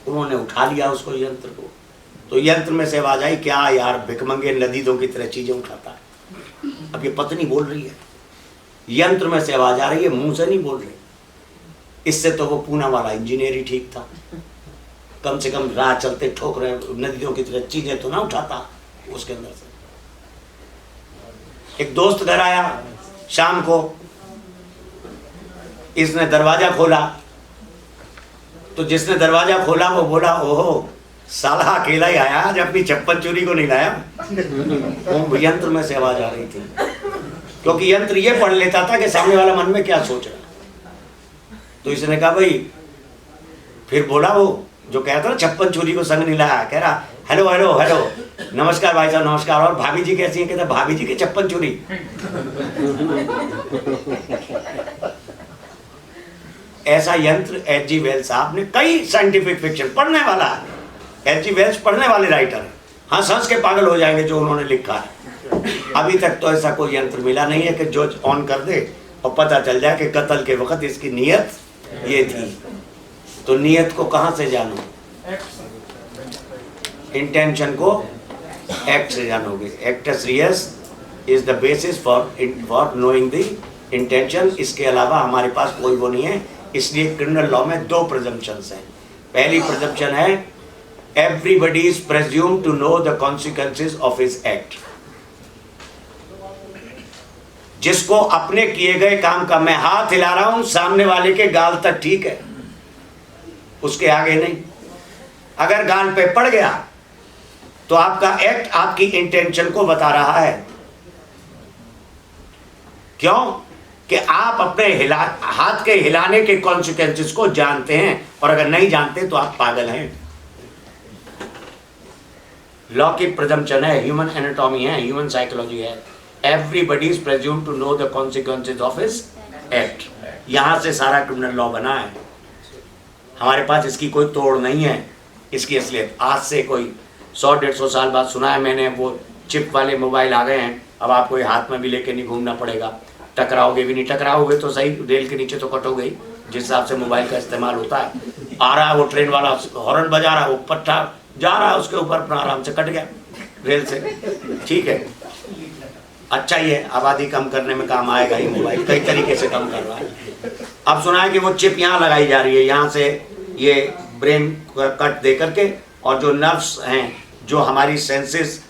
A: उन्होंने उठा लिया उसको, यंत्र को, तो यंत्र में से आवाज आई, क्या यार भिखमंगे नदीदों की तरह चीजें उठाता है। अब ये पत्नी बोल रही है, यंत्र में से आवाज आ रही है, मुंह से नहीं बोल रही। इससे तो वो पूना वाला इंजीनियर ही ठीक था, कम से कम राह चलते ठोक रहे नदियों की तरह चीजें तो ना उठाता उसके अंदर से। एक दोस्त घर आया शाम को, इसने दरवाजा खोला, तो जिसने दरवाजा खोला वो बोला, ओहो साला अकेला ही आया आज, अपनी चप्पल चोरी को नहीं लाया। वो यंत्र में से आवाज आ रही थी, क्योंकि यंत्र ये पढ़ लेता था कि सामने वाला मन में क्या सोच रहा। तो इसने कहा भाई, फिर बोला वो जो कहता ना चप्पल चोरी को संग नहीं लाया, कह रहा हेलो हेलो हेलो, नमस्कार भाई साहब नमस्कार, और भाभी जी कैसी हैं? कहता भाभी जी की चप्पल चोरी। ऐसा यंत्र H.G. वेल्स साहब ने, कई साइंटिफिक फिक्शन पढ़ने वाला है, H.G. वेल्स पढ़ने वाले राइटर है, हंस हंस के पागल हो जाएंगे जो उन्होंने लिखा है। अभी तक तो ऐसा कोई यंत्र मिला नहीं है कि जो ऑन कर दे और पता चल जाए कि कत्ल के वक्त इसकी नीयत ये थी। तो नीयत को कहां से जानो? इंटेंशन को एक्ट से जानोगे। Actus reus is the basis for knowing the intention. इसके अलावा हमारे पास कोई वो नहीं है। इसलिए क्रिमिनल लॉ में 2 प्रिजम्पशंस हैं। पहली प्रिजम्पशन है everybody is presumed to know the consequences of his act. जिसको अपने किए गए काम का, मैं हाथ हिला रहा हूं सामने वाले के गाल तक ठीक है, उसके आगे नहीं। अगर गाल पे पड़ गया तो आपका एक्ट आपकी इंटेंशन को बता रहा है। क्यों? कि आप अपने हाथ के हिलाने के कॉन्सिक्वेंसेस को जानते हैं, और अगर नहीं जानते तो आप पागल हैं। लॉ की प्रिजम्पशन है, ह्यूमन एनाटॉमी है, ह्यूमन साइकोलॉजी है। Everybody is presumed to know the consequences of his act. यहां से सारा क्रिमिनल लॉ बना है। हमारे पास इसकी कोई तोड़ नहीं है। इसकी असलियत आज से कोई 100-150 साल बाद सुना है मैंने। वो चिप वाले मोबाइल आ गए हैं, अब आपको हाथ में भी लेके नहीं घूमना पड़ेगा। टकराओगे भी नहीं, टकराओगे तो सही, रेल के नीचे तो कटोगे ही, जिस हिसाब से मोबाइल का इस्तेमाल होता है। आ रहा है वो ट्रेन वाला, हॉर्न बजा रहा है, वो पट्टा जा रहा है उसके ऊपर, अपना आराम से कट गया रेल से। ठीक है, अच्छा ही है, आबादी कम करने में काम आएगा ही मोबाइल, कई तरीके से कम कर रहा है। अब सुना है कि वो चिप यहाँ लगाई जा रही है, यहाँ से ये ब्रेन कट दे करके, और जो नर्व्स हैं, जो हमारी सेंसेस,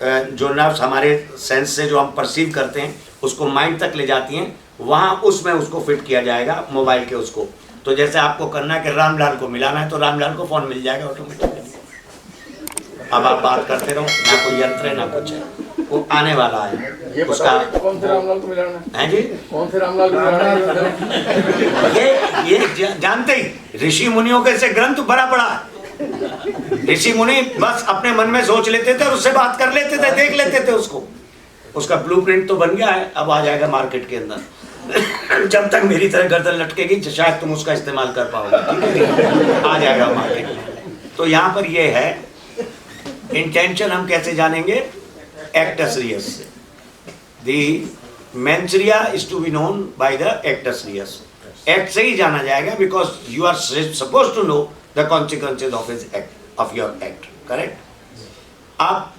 A: जो नर्व्स हमारे सेंस से जो हम परसीव करते हैं उसको माइंड तक ले जाती हैं, वहाँ उसमें उसको फिट किया जाएगा मोबाइल के उसको। तो जैसे आपको करना है कि रामलाल को मिलाना है तो रामलाल को फ़ोन मिल जाएगा ऑटोमेटिकली। अब आप बात करते रहो, ना कोई यंत्र है ना कुछ है, वो आने वाला है। उसका
D: कौन से रामलाल को मिलाना
A: है जी?
D: कौन से रामलाल को मिलाना?
A: ये जानते ही ऋषि मुनियों के से ग्रंथ भरा पड़ा। ऋषि मुनि बस अपने मन में सोच लेते थे और उससे बात कर लेते थे, देख लेते थे उसको। उसका ब्लूप्रिंट तो बन गया है, अब आ जाएगा मार्केट के अंदर। जब तक मेरी तरह गर्दन लटकेगी शायद तुम उसका इस्तेमाल कर पाओगे, ठीक है? आ जाएगा मार्केट में। तो यहाँ पर ये है इंटेंशन। हम कैसे जानेंगे? एक्टस रियस से। The mens rea is to be known by the actus reus. Act से ही जाना जाएगा, because you are suppose to know the consequences of his act, of your act, correct? अब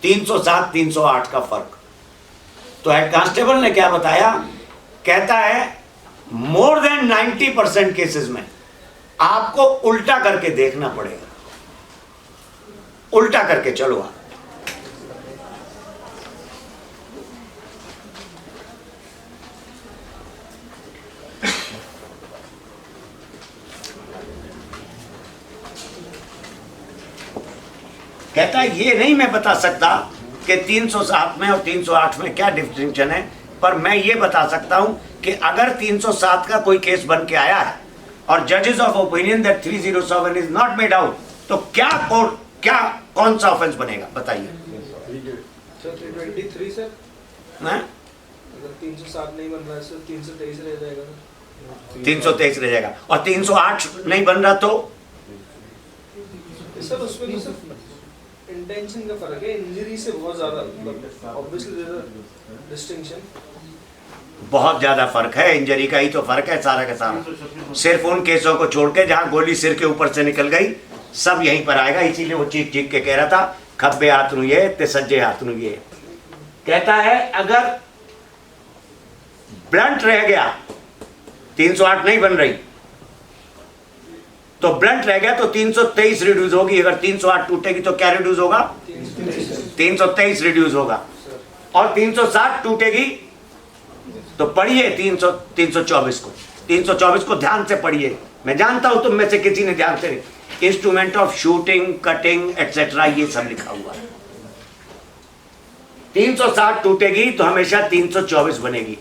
A: 307 308 का फर्क तो हेड कांस्टेबल ने क्या बताया? कहता है मोर देन 90% केसेस में आपको उल्टा करके देखना पड़ेगा। उल्टा करके चलो आप। कहता है ये नहीं मैं बता सकता कि 307 में और 308 में क्या डिस्टिंक्शन है, पर मैं ये बता सकता हूं कि अगर 307 का कोई केस बन के आया है और जजेस of opinion that 307 is not made out, तो क्या कोर्ट, क्या कौन सा ऑफेंस बनेगा बताइए?
F: सर 323 सर,
A: हैं?
F: अगर 307 नहीं बन रहा है सर 323 रह जाएगा सर।
A: 323 रह जाएगा। और 308 नहीं बन रहा तो
F: सर उसमें तो सिर्फ इंटेंशन का फर्क है, इंजरी से बहुत ज्यादा ऑब्वियसली डिस्टिंक्शन।
A: बहुत ज्यादा फर्क है, इंजरी का ही तो फर्क है सारा का सारा। सिर्फ उन केसों को छोड़ के जहां गोली सिर के ऊपर से निकल गई, सब यहीं पर आएगा। इसीलिए वो चीख चीख के कह रहा था खब्बे हाथ नु ये ते सज्जे हाथ नु ये। कहता है अगर ब्लंट रह गया, 308 नहीं बन रही तो ब्लंट रह गया तो 323 रिड्यूस होगी। अगर 308 टूटेगी तो क्या रिड्यूस होगा? 323 रिड्यूस होगा। और 360 टूटेगी तो पढ़िए 324 को, 324 को ध्यान से पढ़िए। मैं जानता हूं तुम में से किसी ने ध्यान से नहीं। Instrument of shooting, cutting etcetera ये सब लिखा हुआ है। 360 टूटेगी तो हमेशा 324 बनेगी,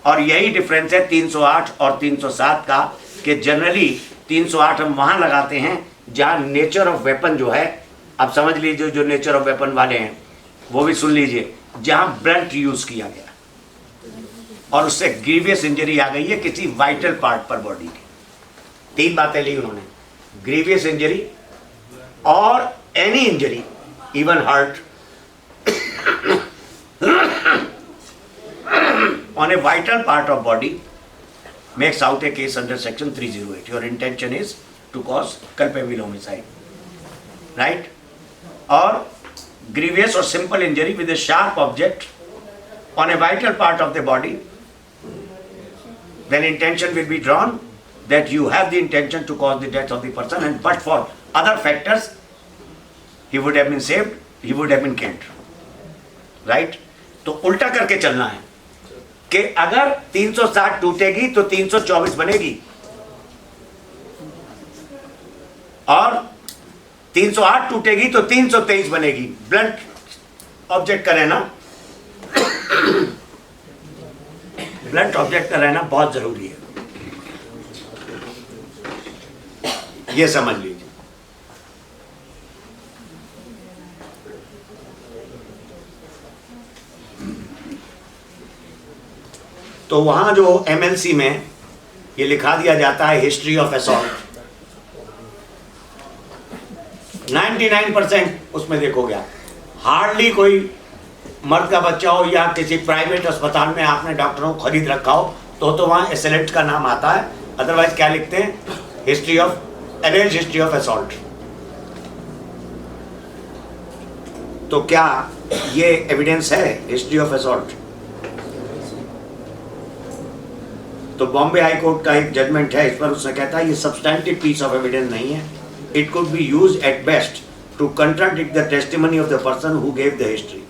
A: और यही डिफरेंस है 308 और 307 का, कि जनरली 308 हम वहां लगाते हैं जहां नेचर ऑफ वेपन जो है, आप समझ लीजिए जो नेचर ऑफ वेपन वाले हैं वो भी सुन लीजिए, जहां ब्लंट यूज किया गया और उससे ग्रीवियस इंजरी आ गई है किसी वाइटल पार्ट पर बॉडी के। 3 बातें ली उन्होंने, ग्रीवियस इंजरी और any injury even hurt on a vital part of body makes out a case under section 308. Your intention is to cause culpable homicide, right? Or grievous or simple injury with a sharp object on a vital part of the body, then intention will be drawn that you have the intention to cause the death of the person, and but for other factors he would have been saved, he would have been killed, right? तो उल्टा करके चलना है कि अगर 360 टूटेगी तो 324 बनेगी, और 308 टूटेगी तो 323 बनेगी। ब्लंट ऑब्जेक्ट का रहना, ब्लंट ऑब्जेक्ट का रहना बहुत जरूरी है, ये समझ लीजिए। तो वहां जो एमएलसी में ये लिखा दिया जाता है हिस्ट्री ऑफ असॉल्ट, 99% उसमें देखोगे आप, हार्डली कोई मर्द का बच्चा हो या किसी प्राइवेट अस्पताल में आपने डॉक्टरों को खरीद रखा हो तो वहां एसेलेंट का नाम आता है, अदरवाइज क्या लिखते हैं, history of alleged history of assault. तो क्या ये एविडेंस है हिस्ट्री ऑफ असॉल्ट? तो बॉम्बे हाई कोर्ट का एक जजमेंट है इस पर, उसने कहता है ये सब्सटैंटिव पीस ऑफ एविडेंस नहीं है, it could be used at best to contradict the testimony of the person who gave the history.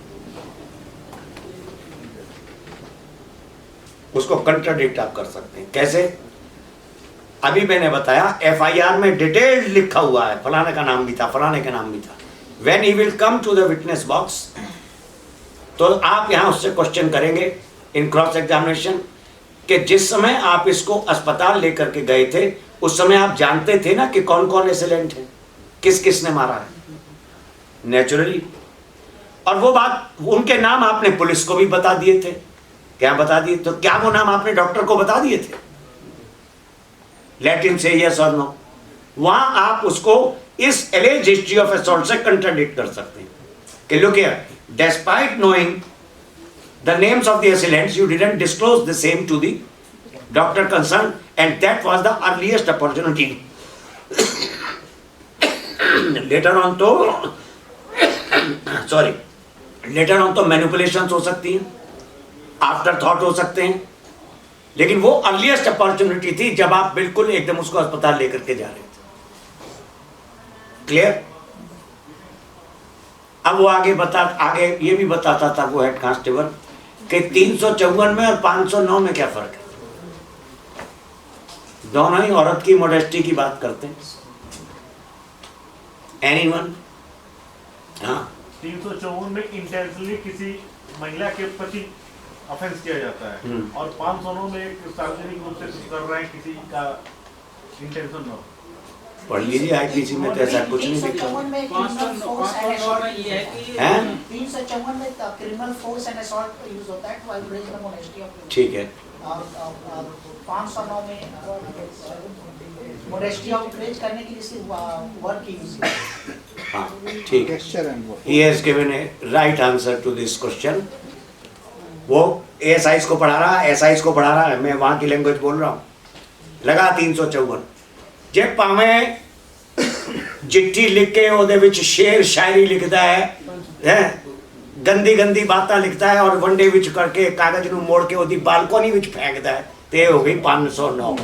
A: उसको कंट्राडिक्ट आप कर सकते हैं, कैसे? अभी मैंने बताया एफआईआर में डिटेल्ड लिखा हुआ है, फलाने का नाम भी था, फलाने का नाम भी था। When he will come to the witness box तो आप यहां उससे क्वेश्चन करेंगे इन क्रॉस एग्जामिनेशन कि जिस समय आप इसको अस्पताल लेकर के गए थे उस समय आप जानते थे ना कि कौन कौन एसिलेंट है, किस किस ने मारा है, नेचुरली। और वो बात, उनके नाम आपने पुलिस को भी बता दिए थे, क्या बता दिए? तो क्या वो नाम आपने डॉक्टर को बता दिए थे? लेट हिम से यस और नो। वहां आप उसको इस एलेज हिस्ट्री ऑफ असॉल्ट से कंट्राडिक्ट कर सकते हैं कि look here, despite knowing the names of the assailants, you didn't disclose the same to the doctor concerned, and that was the earliest opportunity. Later on तो sorry, later on तो manipulations हो सकती हैं, after thought हो सकते हैं, लेकिन वो अर्लीस्ट अपॉर्चुनिटी थी जब आप बिल्कुल एकदम उसको अस्पताल लेकर के जा रहे थे। क्लियर? अब वो आगे ये भी बताता था वो हेड कांस्टेबल कि 354 में और 509 में क्या फर्क है। दोनों ही औरत की मोडेस्टी की बात करते हैं। एनीवन? हाँ,
H: 354 में इंटेंशनली किसी महिला के प्रति ऑफेंस किया जाता है और 509 में एक सार्वजनिक रूप से कर रहे हैं किसी का इंटेंशन न हो।
A: पढ़ लीजिए आईपीसी में तो ऐसा कुछ नहीं लिखा।
E: 354 में क्रिमिनल फोर्स एंड असॉल्ट,
A: हैं?
E: 354 में criminal force and assault use होता है to outrage the modesty of.
A: ठीक है।
E: और 509 में मोनेस्टी ऑफ प्रेज करने के लिए सिर्फ वर्ड की यूज है।
A: हाँ, ठीक है।
J: Gesture and word.
A: He has given a right answer to this question. वो एएसआईस को पढ़ा रहा है, एसआईस को पढ़ा रहा है, मैं वहां की लैंग्वेज बोल रहा हूँ। लगा 354 जे पावे चिट्ठी लिख के ओदे विच शेर शायरी लिखता है, गंदी गंदी बातें लिखता है और वनडे विच करके कागज ਨੂੰ मोड़ के ओदी बालकोनी विच फेंकता है, ते हो गई 509।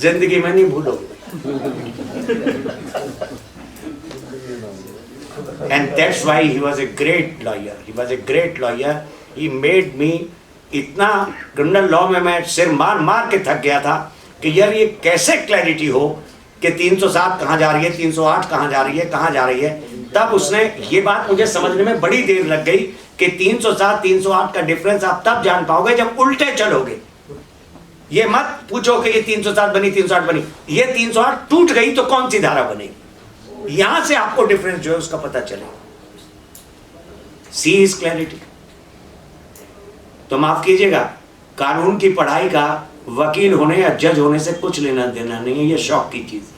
A: जिंदगी में नहीं भूलोगे। And that's why he was a great lawyer. He was a great lawyer he made me, इतना क्रिमिनल लॉ में मैं सिर मार मार के थक गया था कि यार ये कैसे क्लैरिटी हो कि 307 कहाँ जा रही है, 308 कहाँ जा रही है, कहाँ जा रही है। तब उसने ये बात मुझे समझने में बड़ी देर लग गई कि 307 308 का डिफरेंस आप तब जान पाओगे जब उल्टे चलोगे। ये मत पूछो कि ये 307 बनी 308 बनी, ये 308 टूट गई तो कौन सी धारा बनेगी, यहां से आपको डिफरेंस जो है उसका पता चलेगा। सी इज क्लैरिटी। तो माफ कीजिएगा, कानून की पढ़ाई का वकील होने या जज होने से कुछ लेना देना नहीं है। ये शौक की चीज है,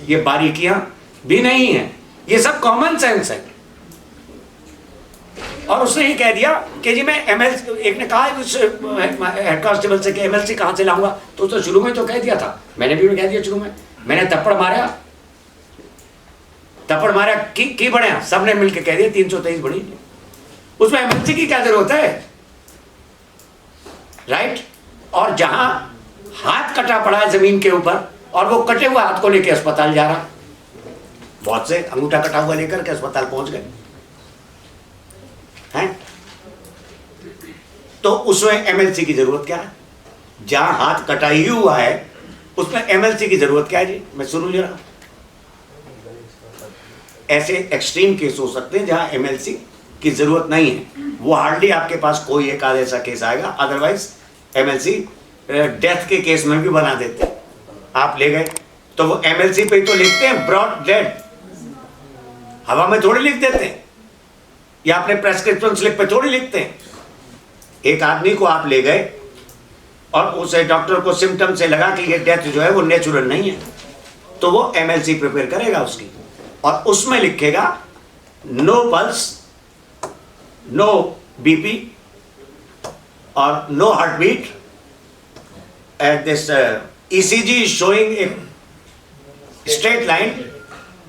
A: ये बारीकियां भी नहीं है, ये सब कॉमन सेंस है। और उसने ये कह दिया कि जी मैं एमएलसी, एक ने कहा हेड कांस्टेबल से कि एमएलसी कहां से लाऊंगा, तो उसने शुरू में तो कह दिया था, मैंने भी कह दिया शुरू में, मैंने थप्पड़ मारा की बढ़िया, सबने मिलकर कह दिया 323 बढ़ी, उसमें एमएलसी की क्या जरूरत है, राइट। और जहां हाथ कटा पड़ा है जमीन के ऊपर और वो कटे हुए हाथ को लेकर अस्पताल जा रहा, बहुत से अंगूठा कटा हुआ लेकर के अस्पताल पहुंच गए हैं, तो उसमें एमएलसी की जरूरत क्या है। जहां हाथ कटा ही हुआ है उसमें एमएलसी की जरूरत क्या है जी, मैं सुनूं जरा। ऐसे एक्सट्रीम केस हो सकते हैं जहां एमएलसी की जरूरत नहीं है, वो हार्डली आपके पास कोई एक आध ऐसा केस आएगा, अदरवाइज एमएलसी डेथ के केस में भी बना देते हैं। आप ले गए तो वो एमएलसी पे तो लिखते हैं ब्रॉड डेड, हवा में थोड़ी लिख देते हैं, या अपने प्रेस्क्रिप्शन स्लिप पे थोड़ी लिखते हैं। एक आदमी को आप ले गए और उसे डॉक्टर को सिम्टम से लगा कि ये डेथ जो है वो नेचुरल नहीं है, तो वो एमएलसी प्रिपेयर करेगा उसकी, और उसमें लिखेगा नो पल्स, नो बीपी और no heartbeat, and this ECG is showing a straight line,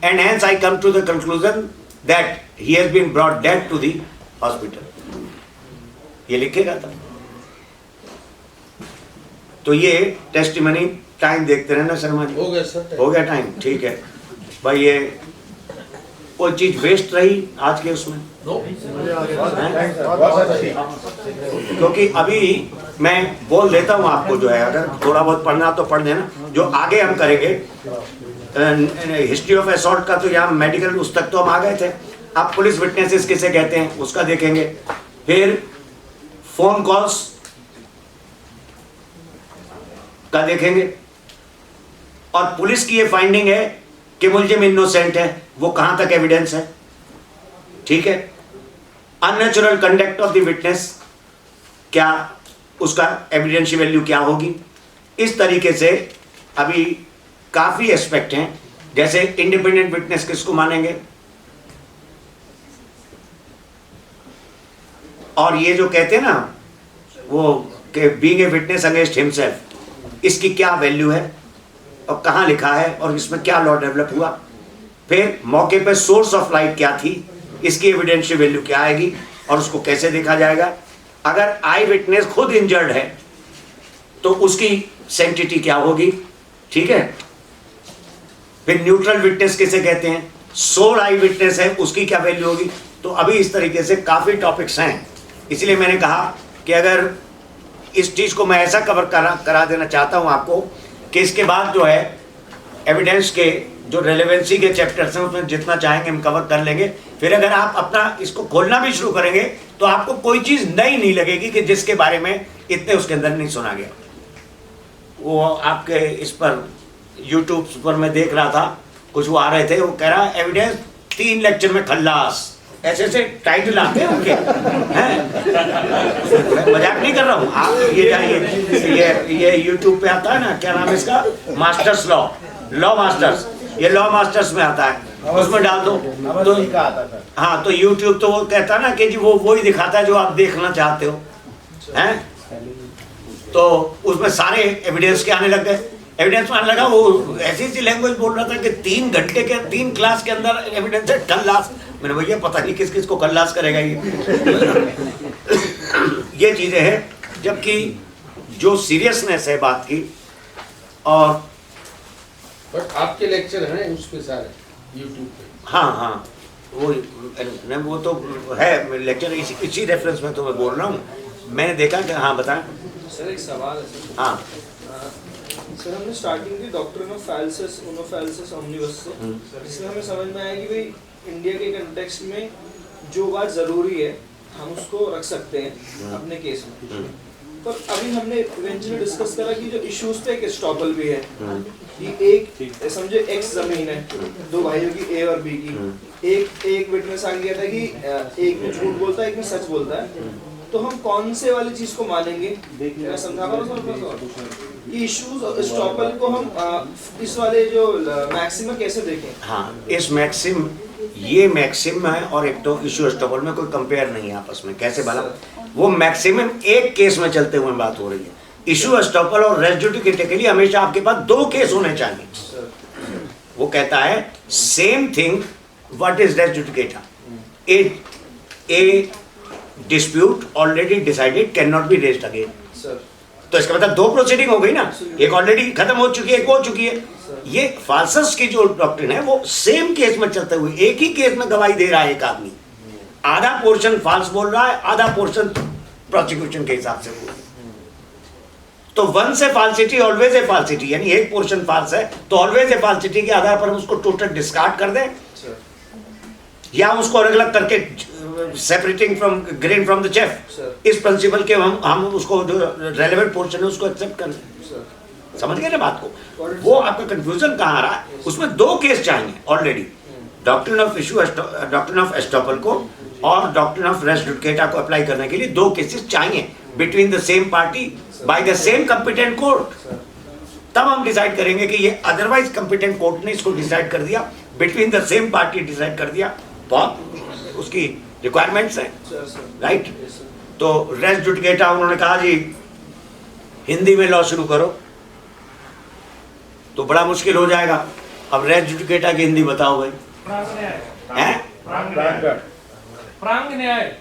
A: and hence I come to the conclusion that he has been brought dead to the hospital. ये लिखेगा था। तो ये testimony, time देखते रहना शर्मा जी।
D: हो गया सर,
A: हो गया टाइम, ठीक है भाई। ये कोई चीज वेस्ट रही आज के उसमें? क्योंकि अभी मैं बोल देता हूँ आपको, जो है अगर थोड़ा बहुत पढ़ना तो पढ़ देना, जो आगे हम करेंगे हिस्ट्री ऑफ असॉल्ट का, तो यहाँ मेडिकल उस तक तो हम आ गए थे। आप पुलिस विटनेसेस किसे कहते हैं उसका देखेंगे, फिर फोन कॉल्स का देखेंगे, और पुलिस की ये फाइंडिंग है कि मुलजिम इनोसेंट है, वो कहां तक एविडेंस है, ठीक है। Unnatural conduct of the witness, क्या उसका एविडेंशियल वैल्यू क्या होगी। इस तरीके से अभी काफी एस्पेक्ट हैं, जैसे इंडिपेंडेंट विटनेस किसको मानेंगे, और ये जो कहते हैं ना वो कि being a witness against himself, इसकी क्या वैल्यू है और कहाँ लिखा है और इसमें क्या लॉ डेवलप हुआ। फिर मौके पे सोर्स ऑफ लाइट क्या थी, इसकी एविडेंशियल वैल्यू क्या आएगी और उसको कैसे देखा जाएगा। अगर आई विटनेस खुद इंजर्ड है तो उसकी सेंटिटी क्या होगी, ठीक है। फिर न्यूट्रल विटनेस किसे कहते हैं, सोल आई विटनेस है, उसकी क्या वैल्यू होगी। तो अभी इस तरीके से काफ़ी टॉपिक्स हैं, इसलिए मैंने कहा कि अगर इस चीज़ को मैं ऐसा कवर करा देना चाहता हूँ आपको कि इसके बाद जो है एविडेंस के जो रेलेवेंसी के चैप्टर्स हैं उसमें जितना चाहेंगे हम कवर कर लेंगे। फिर अगर आप अपना इसको खोलना भी शुरू करेंगे तो आपको कोई चीज़ नई नहीं लगेगी कि जिसके बारे में इतने उसके अंदर नहीं सुना गया। वो आपके इस पर यूट्यूब पर मैं देख रहा था, कुछ वो आ रहे थे, वो कह रहा एविडेंस 3 लेक्चर में खल्लास, ऐसे ऐसे टाइटल आते हैं उनके, हैं। मैं मजाक नहीं कर रहा हूँ, आप ये जाइए, ये यूट्यूब पे आता है ना, क्या नाम है इसका, मास्टर्स लॉ मास्टर्स, ये लॉ मास्टर्स में आता है, उसमें डाल दो तो हाँ, तो यूट्यूब तो वो कहता है ना कि जी वो ही दिखाता है जो आप देखना चाहते हो, हैं। तो उसमें सारे एविडेंस के आने लग गए, एविडेंस में आने लगा, वो ऐसी लैंग्वेज बोल रहा था कि 3 घंटे के 3 क्लास के अंदर एविडेंस है खल्लास। मैंने भैया पता नहीं किस किस को खल्लास करेगा ये चीज़ें हैं, जबकि जो सीरियसनेस है बात की। और
D: बट आपके लेक्चर हैं उस पे सारे यूट्यूब पे।
A: हाँ, वो तो है लेक्चर, इसी रेफरेंस में तो मैं बोल रहा हूँ। मैंने देखा कि हाँ बताएं।
F: सर एक सवाल है सर।
A: हाँ
F: सर हमने स्टार्टिंग की डॉक्ट्रिन ऑफ फैलसिस उनोफैलसिस ओमनिबस से, जिसमें हमें समझ में आया कि भाई इंडिया के कंटेक्स्ट में जो बात ज़रूरी है हम उसको रख सकते हैं अपने केस में। पर अभी हमने इवेंचुअली डिस्कस करा कि जो इश्यूज पे एक एस्टॉपल भी है कि एक समझे एक्स जमीन है, दो भाइयों की ए और बी की, एक विटनेस आ गया था कि एक में झूठ बोलता है एक में सच बोलता है, तो हम कौन से वाली चीज को मानेंगे? मैं समझा पा रहा हूँ कि इश्यूज एस्टॉपल को हम इस वाले जो मैक्सिमम कैसे देखें?
A: हाँ, इस मैक्सिम, ये मैक्सिम है और एक तो इशू एस्टॉपल में कोई कंपेयर नहीं है आपस में, कैसे भला? वो मैक्सिमम एक केस में चलते हुए बात हो रही है। इशू एस्टॉपल और रेस जुडिकेटा के लिए हमेशा आपके पास दो केस होने चाहिए। वो कहता है same thing, what is res judicata? A dispute already decided can not be raised again. तो इसका मतलब दो प्रोसीडिंग हो गई ना, एक ऑलरेडी खत्म हो चुकी है, एक हो चुकी है। ये फाल्सस की जो डॉक्ट्रिन है वो सेम केस में चलते हुए एक ही केस में गवाही दे रहा है एक आदमी, आधा पोर्शन फाल्स बोल रहा है, आधा पोर्शन प्रोसिक्यूशन के हिसाब से बोल। तो वन से फाल्सिटी ऑलवेज ए फाल्सिटी, यानी एक पोर्शन फाल्स है तो ऑलवेज ए फाल्सिटी के आधार पर हम उसको टोटल डिस्कार्ड कर दें या उसको अलग अलग करके separating from grain from the chef, इस प्रिंसिपल के हम उसको जो रेलेवेंट पोर्शन है उसको एक्सेप्ट कर लें। समझ गए ना बात को? वो आपका कंफ्यूजन कहाँ आ रहा है? उसमें दो केस चाहिए already, doctrine of issue, doctrine of estoppel को और डॉक्ट्रिन ऑफ रेस जुडिकेटा को अप्लाई करने के लिए दो केसेस चाहिए between the same party by the same competent court. तब हम डिसाइड करेंगे कि ये अदरवाइज कंपिटेंट कोर्ट ने इसको डिसाइड कर दिया, between the same party decide कर दिया, बहुत उसकी रिक्वायरमेंट्स हैं, राइट? तो रेस जुडिकेटा उन्होंने कहा जी हिंदी में लॉ शुरू करो, तो बड़ा मुश्किल हो जाएगा। अब रेस जुडिकेटा की हिंदी बताओ भाई। हैं?
C: प्रांग न्याय।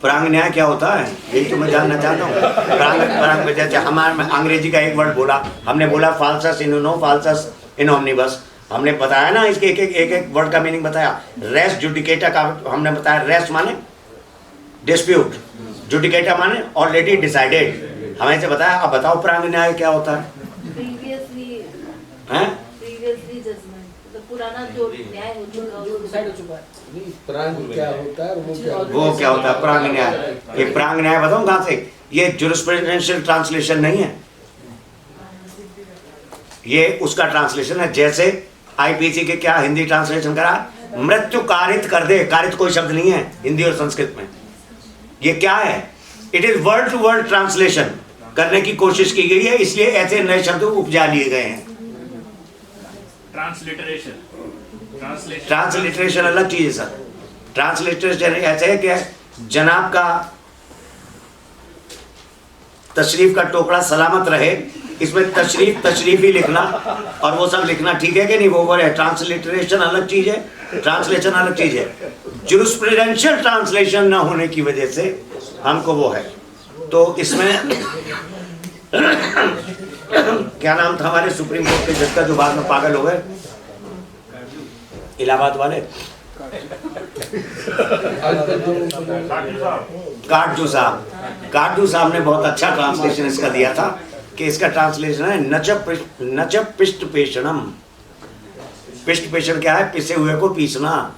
A: प्रांग न्याय क्या होता है, यही तो मैं जानना चाहता हूँ। प्रांग में जैसे हमारे अंग्रेजी का एक वर्ड बोला, हमने बोला फाल्सस in uno, falsus in omnibus, हमने बताया ना इसके एक वर्ड का मीनिंग बताया। रेस जुडिकेटा का हमने बताया, रेस माने डिस्प्यूट, जुडिकेटा माने ऑलरेडी डिसाइडेड, हमें से बताया। अब बताओ प्रांग न्याय क्या होता है?
K: प्रीवियसली जजमेंट, मतलब पुराना जो न्याय हो चुका है वो डिसाइड हो चुका है।
D: प्रांग क्या होता है?
A: वो क्या होता है प्रांग न्याय? ये प्रांग न्याय बताऊं कहाँ से? ये जुरिस्प्रूडेंशियल ट्रांसलेशन नहीं है, ये उसका ट्रांसलेशन है। जैसे आईपीसी के क्या हिंदी ट्रांसलेशन करा, मृत्यु कारित कर दे, कारित कोई शब्द नहीं है हिंदी और संस्कृत में। ये क्या है? It is word to word translation करने की कोशिश की गई है, इसलिए ऐसे नए शब्द उपजा लिए गए हैं। ट्रांसलिटरेशन अलग चीज है सर। ट्रांसलिटरेशन ऐसे है कि जनाब का तशरीफ का टोकरा सलामत रहे, इसमें तशरीफ ही लिखना और वो सब लिखना ठीक है कि नहीं, वो है। ट्रांसलिटरेशन अलग चीज है, ट्रांसलेशन अलग चीज है। जुरिस्प्रूडेंशियल ट्रांसलेशन ना होने की वजह से हमको वो है। तो इसमें क्या नाम था हमारे सुप्रीम कोर्ट के जज का जो बाद में पागल हो गए, इलाहाबाद वाले, काटजू साहब ने बहुत अच्छा ट्रांसलेशन इसका दिया था कि इसका ट्रांसलेशन है नच पिष्ट पेषणम। पिष्ट पेषण क्या है? पिसे हुए को पीसना।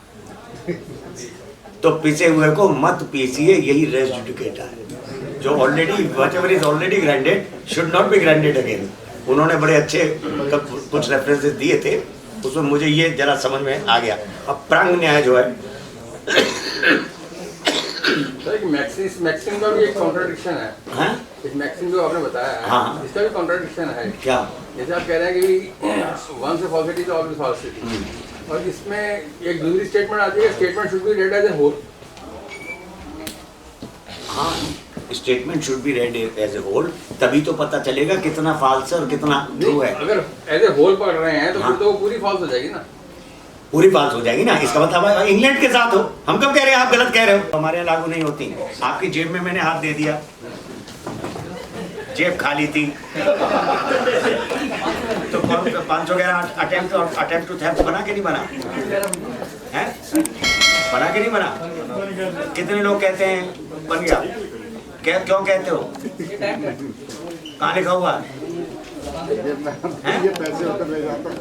A: तो पिसे हुए को मत पीसिए, यही रेस जुडिकेटा है। जो already whatever is already granted should not be granted again. उन्होंने बड़े अच्छे कुछ रेफरेंसेस दिए थे, उसमें मुझे ये जरा समझ में आ गया। अब प्रांग न्याय जो है
L: मैक्सिम का भी एक कॉन्ट्रडिक्शन है।
A: हाँ?
L: इस मैक्सिम जो आपने बताया है,
A: हाँ।
L: इसका भी कॉन्ट्रडिक्शन है।
A: क्या?
L: जैसे आप कह रहे हैं कि वन से फॉल्सिटी तो ऑलवेज फॉल्सिटी, और इसमें एक दूसरी स्टेटमेंट आती है, statement should be read as a whole.
A: हाँ, statement should be read as a whole, तभी तो पता चलेगा कितना फाल्स है और कितना ट्रू है।
L: अगर एज ए होल पढ़ रहे हैं तो
A: हाँ।
L: फिर तो वो पूरी फॉल्स हो जाएगी ना,
A: पूरी फाल्स हो जाएगी ना। इसका मतलब इंग्लैंड के साथ हो, हम कब कह रहे हैं आप गलत कह रहे हो? हमारे यहाँ लागू नहीं होती। आपकी जेब में मैंने हाथ दे दिया, जेब खाली थी, तो 500 अटेम्प्ट टू थेफ्ट बना के नहीं बना है? बना कि नहीं बना? कितने लोग कहते हैं बन गया? क्यों कहते हो? कहाँ लिखा हुआ है?
I: ये पैसे होते ले जाता है।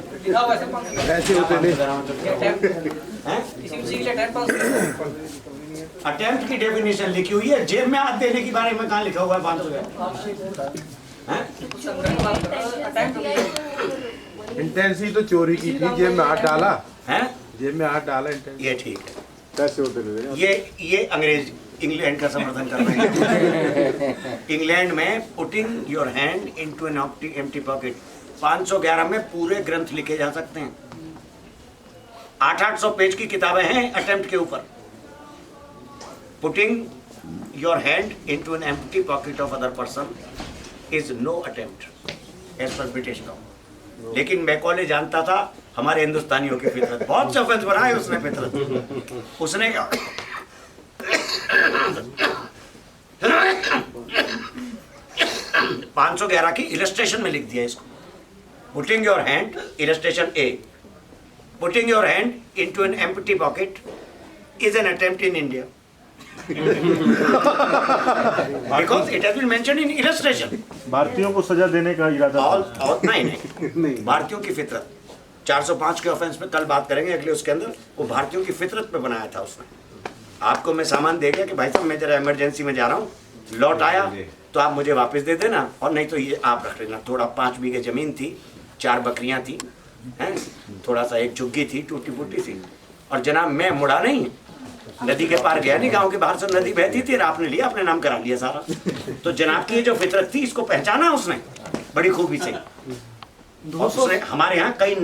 J: पैसे होते ले
A: अटेम्प्ट की डेफिनेशन लिखी हुई है, जेब में हाथ देने के बारे में कहाँ लिखा हुआ है 500?
D: इंटेंसी तो चोरी की थी, जेब में हाथ डाला
A: हैं?
D: जेब में हाथ डाला इंटेंसी।
A: ये ठीक है,
I: पैसे होते ले
A: ये अंग्रेज इंग्लैंड का समर्थन कर रहे हैं। इंग्लैंड में putting your hand into an empty pocket 511 में पूरे ग्रंथ लिखे जा सकते हैं। 800 पेज की किताबें हैं अटेम्प्ट के ऊपर। Putting your hand into an empty pocket of other person is no attempt as per British law. लेकिन मैकॉले जानता था हमारे हिंदुस्तानियों की फितरत, बहुत से ऑफेंस बनाए उसने फितरत। उसने क्या 511 की इलस्ट्रेशन में लिख दिया इसको। Putting your hand, illustration A, putting your hand into an empty pocket is an attempt in India because it has been mentioned in illustration.
H: भारतीयों को सजा देने का इरादा था।
A: नहीं, भारतीयों की फितरत 405 के ऑफेंस पे कल बात करेंगे अगले उसके अंदर। वो भारतीयों की फितरत पे बनाया था उसने। आपको मैं सामान दे गया कि भाई साहब मैं जरा इमरजेंसी में जा रहा हूँ, लौट आया तो आप मुझे वापस दे देना, और नहीं तो ये आप रख लेना। थोड़ा 5 बीघे जमीन थी, 4 बकरियां थी, हैं, थोड़ा सा एक झुग्गी थी टूटी फूटी सी, और जनाब मैं मुड़ा नहीं, नदी के पार गया नहीं, गांव के बाहर से नदी बहती थी, आपने लिया, अपने नाम करा लिया सारा। तो जनाब की जो फितरत थी इसको पहचाना उसने बड़ी खूबी से। उसने हमारे यहाँ कई